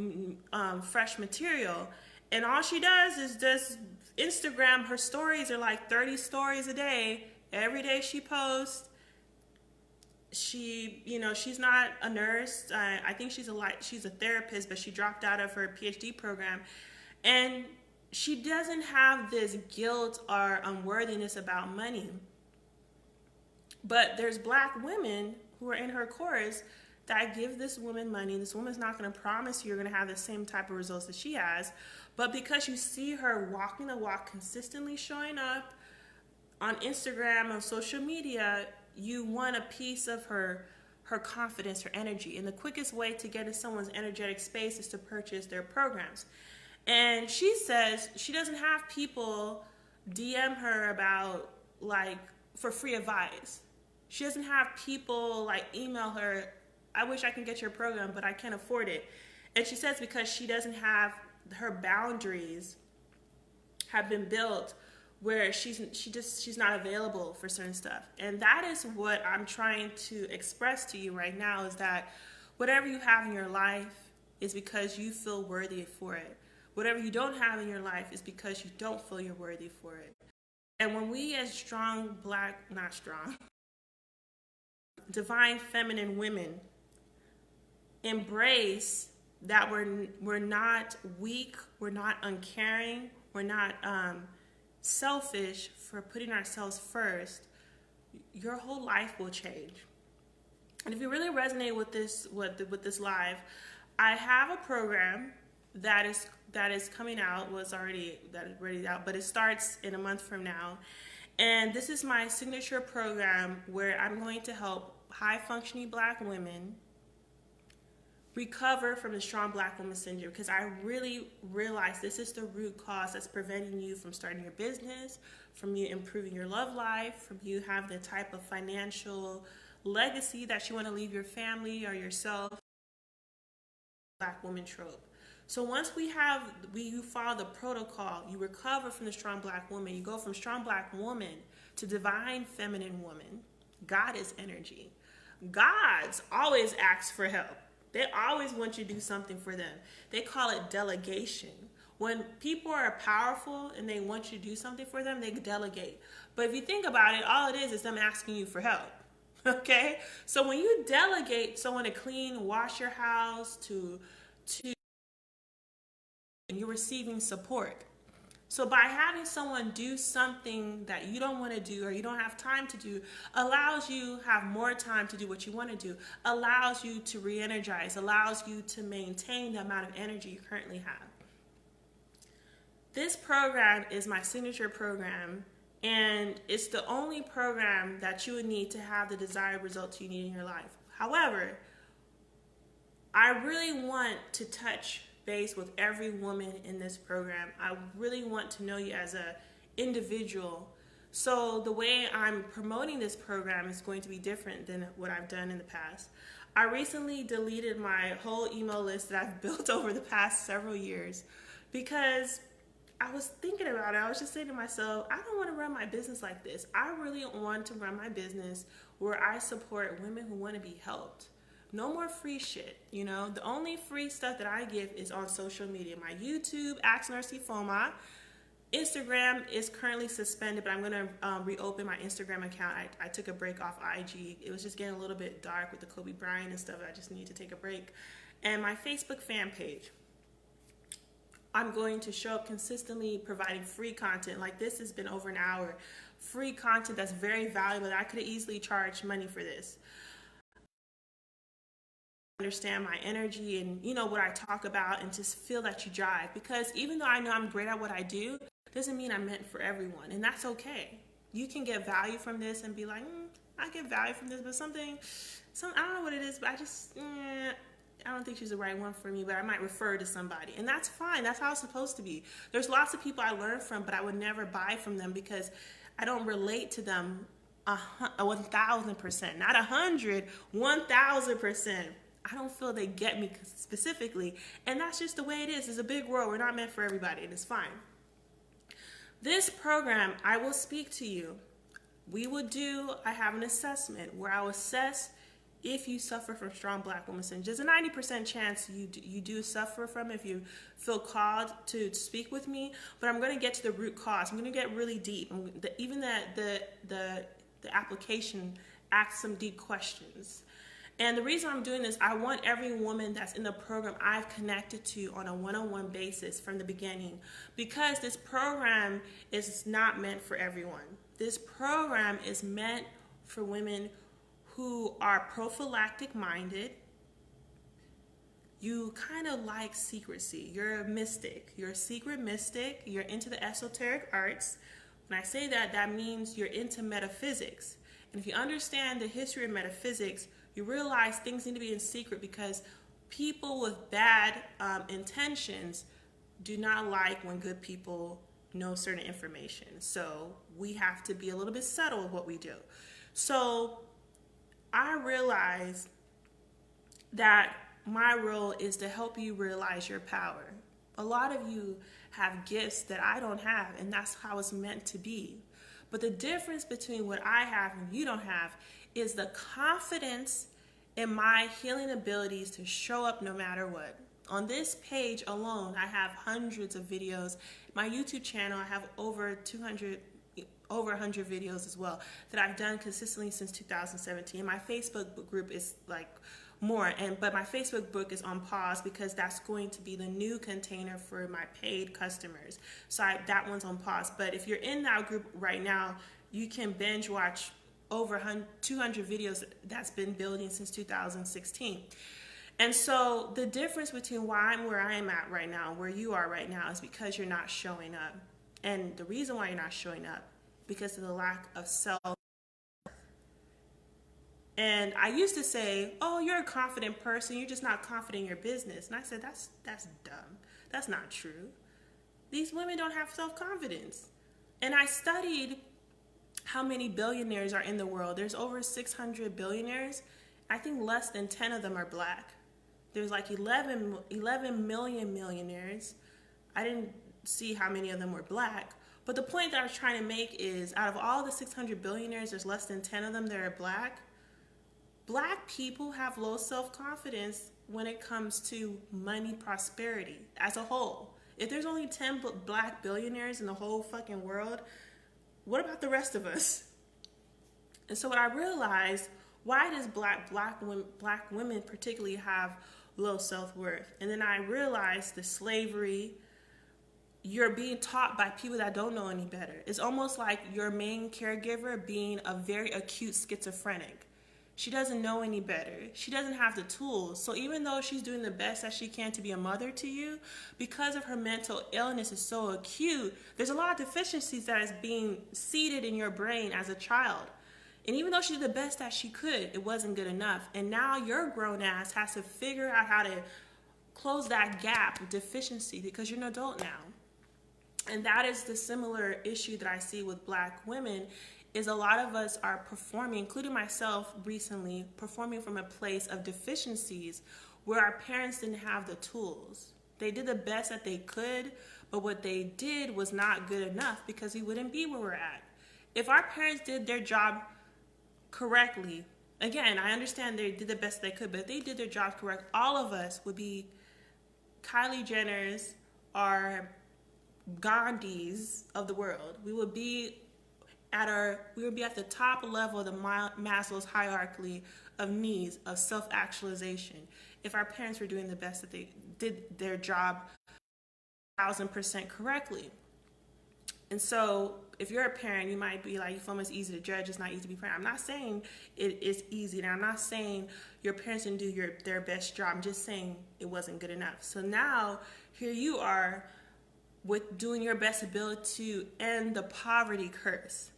fresh material. And all she does is just Instagram. Her stories are like 30 stories a day. Every day she posts. She's not a nurse. I think she's a therapist, but she dropped out of her PhD program. And she doesn't have this guilt or unworthiness about money. But there's black women who are in her course that give this woman money. This woman's not going to promise you're going to have the same type of results that she has. But because you see her walking the walk, consistently showing up on Instagram, on social media, you want a piece of her confidence, her energy. And the quickest way to get in someone's energetic space is to purchase their programs. And she says she doesn't have people DM her about, like, for free advice. She doesn't have people, like, email her, I wish I can get your program, but I can't afford it. And she says because she doesn't have, her boundaries have been built where she's not available for certain stuff. And that is what I'm trying to express to you right now, is that whatever you have in your life is because you feel worthy for it. Whatever you don't have in your life is because you don't feel you're worthy for it. And when we as strong divine feminine women embrace that we're not weak, we're not uncaring, we're not selfish for putting ourselves first, your whole life will change. And if you really resonate with this live, I have a program that is coming out, already out, but it starts in a month from now. And this is my signature program where I'm going to help high-functioning black women recover from the strong black woman syndrome, because I really realize this is the root cause that's preventing you from starting your business, from you improving your love life, from you having the type of financial legacy that you want to leave your family or yourself. Black woman trope. So once you follow the protocol, you recover from the strong black woman, you go from strong black woman to divine feminine woman, goddess energy. Gods always ask for help. They always want you to do something for them. They call it delegation. When people are powerful and they want you to do something for them, they delegate. But if you think about it, all it is them asking you for help. Okay? So when you delegate someone to clean, wash your house, to you're receiving support. So by having someone do something that you don't want to do or you don't have time to do, allows you to have more time to do what you want to do, allows you to re-energize, allows you to maintain the amount of energy you currently have. This program is my signature program, and it's the only program that you would need to have the desired results you need in your life. However, I really want to touch base with every woman in this program. I really want to know you as an individual. So the way I'm promoting this program is going to be different than what I've done in the past. I recently deleted my whole email list that I've built over the past several years because I was thinking about it. I was just saying to myself, I don't want to run my business like this. I really want to run my business where I support women who want to be helped. No more free shit, you know? The only free stuff that I give is on social media. My YouTube, Ask Nurse Ifeoma. Instagram is currently suspended, but I'm going to reopen my Instagram account. I took a break off IG. It was just getting a little bit dark with the Kobe Bryant and stuff. I just need to take a break. And my Facebook fan page, I'm going to show up consistently providing free content. Like, this has been over an hour. Free content that's very valuable. I could have easily charged money for this. Understand my energy and what I talk about, and just feel that you drive, because even though I know I'm great at what I do, doesn't mean I'm meant for everyone, and that's okay. You can get value from this and be like, I get value from this, but I don't know what it is, but I don't think she's the right one for me, but I might refer to somebody, and that's fine. That's how it's supposed to be. There's lots of people I learn from, but I would never buy from them because I don't relate to them 1,000%, not 100, 1,000%. I don't feel they get me specifically, and that's just the way it is. It's a big world. We're not meant for everybody, and it's fine. This program, I will speak to you. I have an assessment where I will assess if you suffer from strong Black woman syndrome. There's a 90% chance you do suffer from it if you feel called to speak with me, but I'm going to get to the root cause. I'm going to get really deep. Even the application asks some deep questions. And the reason I'm doing this, I want every woman that's in the program I've connected to on a one-on-one basis from the beginning, because this program is not meant for everyone. This program is meant for women who are prophylactic minded. You kind of like secrecy. You're a mystic. You're a secret mystic. You're into the esoteric arts. When I say that, that means you're into metaphysics. And if you understand the history of metaphysics, you realize things need to be in secret, because people with bad intentions do not like when good people know certain information. So we have to be a little bit subtle with what we do. So I realize that my role is to help you realize your power. A lot of you have gifts that I don't have, and that's how it's meant to be. But the difference between what I have and you don't have is the confidence in my healing abilities to show up no matter what. On this page alone, I have hundreds of videos. My YouTube channel, I have over 100 videos as well that I've done consistently since 2017. My Facebook group is like more, but my Facebook book is on pause because that's going to be the new container for my paid customers. So that one's on pause. But if you're in that group right now, you can binge watch over 200 videos that's been building since 2016. And so the difference between why I'm where I am at right now, where you are right now, is because you're not showing up. And the reason why you're not showing up, because of the lack of self. And I used to say, oh, you're a confident person, you're just not confident in your business. And I said, that's dumb. That's not true. These women don't have self-confidence. And I studied how many billionaires are in the world. There's over 600 billionaires. I think less than 10 of them are Black. There's like 11 million millionaires. I didn't see how many of them were Black. But the point that I was trying to make is, out of all the 600 billionaires, there's less than 10 of them that are Black. Black people have low self-confidence when it comes to money prosperity as a whole. If there's only 10 Black billionaires in the whole fucking world, what about the rest of us? And so what I realized, why does black women particularly have low self-worth? And then I realized the slavery. You're being taught by people that don't know any better. It's almost like your main caregiver being a very acute schizophrenic. She doesn't know any better. She doesn't have the tools. So even though she's doing the best that she can to be a mother to you, because of her mental illness is so acute, there's a lot of deficiencies that is being seeded in your brain as a child. And even though she did the best that she could, it wasn't good enough. And now your grown ass has to figure out how to close that gap of deficiency, because you're an adult now. And that is the similar issue that I see with Black women, is a lot of us are performing, including myself recently, performing from a place of deficiencies where our parents didn't have the tools. They did the best that they could, but what they did was not good enough, because we wouldn't be where we're at. If our parents did their job correctly, again, I understand they did the best they could, but if they did their job correct, all of us would be Kylie Jenners or Gandhis of the world. We would be at the top level of the Maslow's hierarchy of needs of self-actualization if our parents were doing the best that they did their job 1,000% correctly. And so if you're a parent, you might be like, Ifeoma, it's easy to judge, it's not easy to be a parent. I'm not saying it is easy, and I'm not saying your parents didn't do their best job. I'm just saying it wasn't good enough. So now here you are with doing your best ability to end the poverty curse.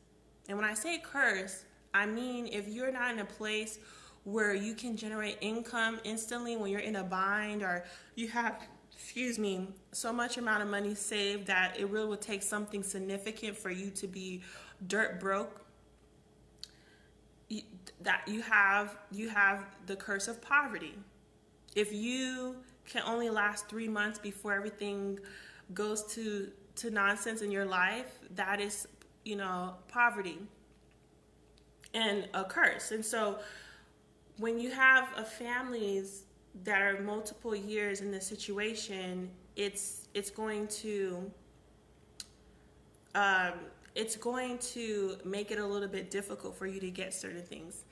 And when I say curse, I mean if you're not in a place where you can generate income instantly when you're in a bind, or you have, so much amount of money saved that it really would take something significant for you to be dirt broke, that you have the curse of poverty. If you can only last 3 months before everything goes to nonsense in your life, that is, poverty and a curse. And so when you have families that are multiple years in this situation, it's going to make it a little bit difficult for you to get certain things.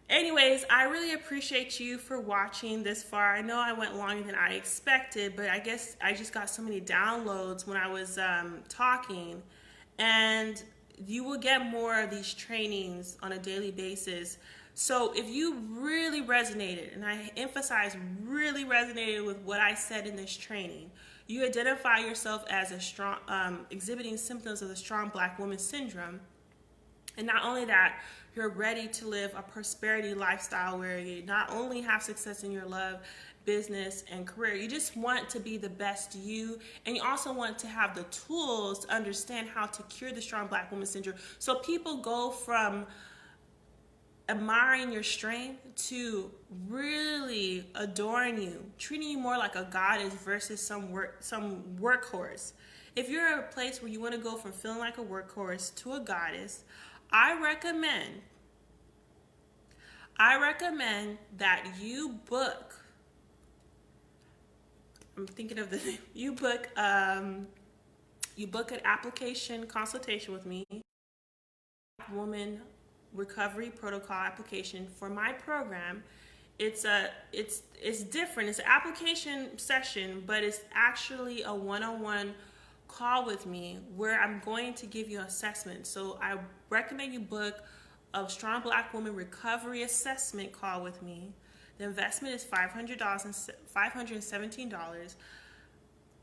Anyways, I really appreciate you for watching this far. I know I went longer than I expected, but I guess I just got so many downloads when I was talking. And you will get more of these trainings on a daily basis. So if you really resonated, and I emphasize really resonated with what I said in this training, you identify yourself as a strong, exhibiting symptoms of the strong Black woman syndrome. And not only that, you're ready to live a prosperity lifestyle where you not only have success in your love, business, and career, you just want to be the best you, and you also want to have the tools to understand how to cure the strong Black woman syndrome. So people go from admiring your strength to really adoring you, treating you more like a goddess versus some workhorse. If you're at a place where you want to go from feeling like a workhorse to a goddess, I recommend that you book. I'm thinking of the name. You book an application consultation with me, Woman Recovery Protocol application for my program. It's different. It's an application session, but it's actually a one-on-one call with me where I'm going to give you an assessment. So I recommend you book a Strong Black Woman Recovery Assessment call with me. The investment is $517.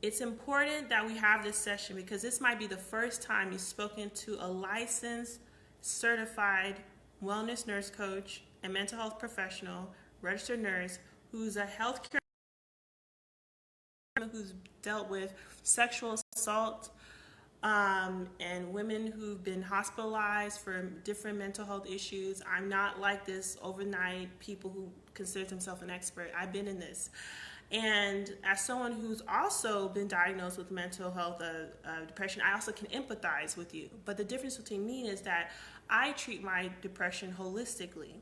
It's important that we have this session because this might be the first time you've spoken to a licensed, certified wellness nurse coach and mental health professional, registered nurse, who's a healthcare, who's dealt with sexual assault, and women who've been hospitalized for different mental health issues. I'm not like this overnight people who consider themselves an expert. I've been in this. And as someone who's also been diagnosed with mental health depression, I also can empathize with you. But the difference between me is that I treat my depression holistically.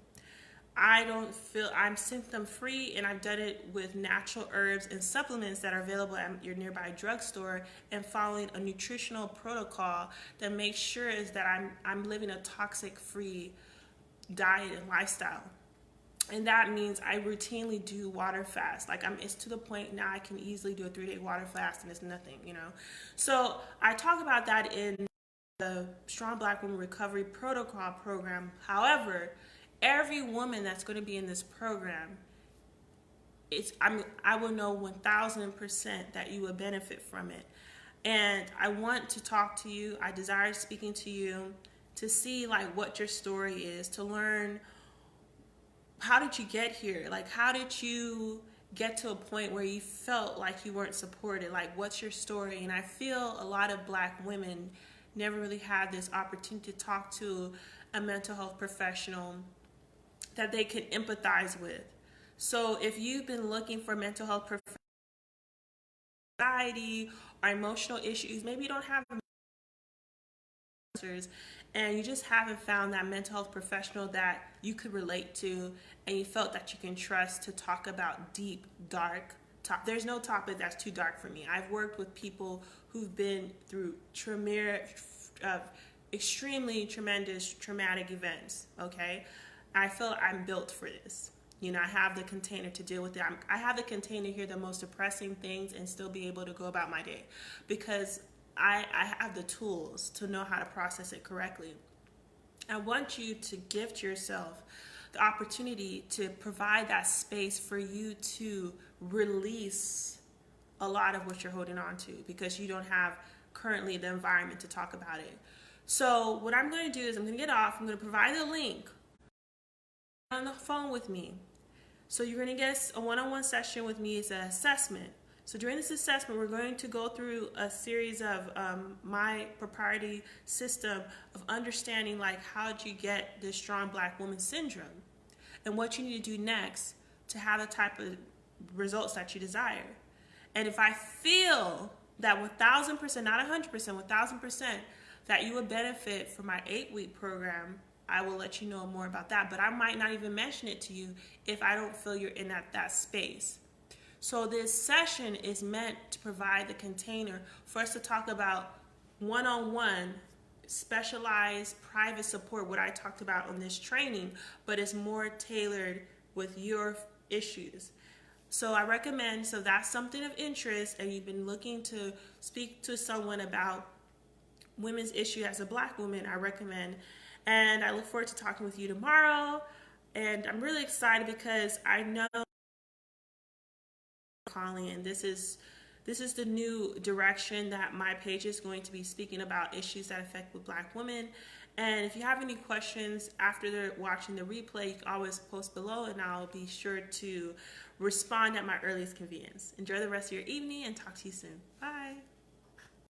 I'm symptom free, and I've done it with natural herbs and supplements that are available at your nearby drugstore, and following a nutritional protocol that makes sure is that I'm living a toxic free diet and lifestyle. And that means I routinely do water fast. It's to the point now I can easily do a 3-day water fast and it's nothing, So I talk about that in the Strong Black Woman Recovery Protocol program. However, every woman that's going to be in this program, I will know 1,000% that you will benefit from it. And I want to talk to you. I desire speaking to you to see what your story is, to learn how did you get here? How did you get to a point where you felt like you weren't supported? What's your story? And I feel a lot of Black women never really had this opportunity to talk to a mental health professional that they can empathize with. So if you've been looking for mental health professional, anxiety or emotional issues, maybe you don't have answers, and you just haven't found that mental health professional that you could relate to and you felt that you can trust to talk about deep, dark there's no topic that's too dark for me. I've worked with people who've been through extremely tremendous traumatic events. Okay, I feel I'm built for this. You know, I have the container to deal with it. I have the container to hear the most depressing things and still be able to go about my day, because I have the tools to know how to process it correctly. I want you to gift yourself the opportunity to provide that space for you to release a lot of what you're holding on to, because you don't have currently the environment to talk about it. So what I'm going to do is I'm going to get off. I'm going to provide a link on the phone with me. So you're going to get a one-on-one session with me. It's an assessment. So during this assessment, we're going to go through a series of my proprietary system of understanding, like, how did you get this strong Black woman syndrome and what you need to do next to have the type of results that you desire. And if I feel that 1,000%, not 100%, 1,000%, that you would benefit from my 8-week program, I will let you know more about that. But I might not even mention it to you if I don't feel you're in that space. So this session is meant to provide the container for us to talk about one-on-one, specialized private support, what I talked about on this training, but it's more tailored with your issues. So I recommend, so that's something of interest and you've been looking to speak to someone about women's issue as a Black woman, I recommend. And I look forward to talking with you tomorrow. And I'm really excited because I know calling, and this is the new direction that my page is going to be speaking about issues that affect with Black women. And if you have any questions after they're watching the replay, you can always post below and I'll be sure to respond at my earliest convenience. Enjoy the rest of your evening and talk to you soon. Bye.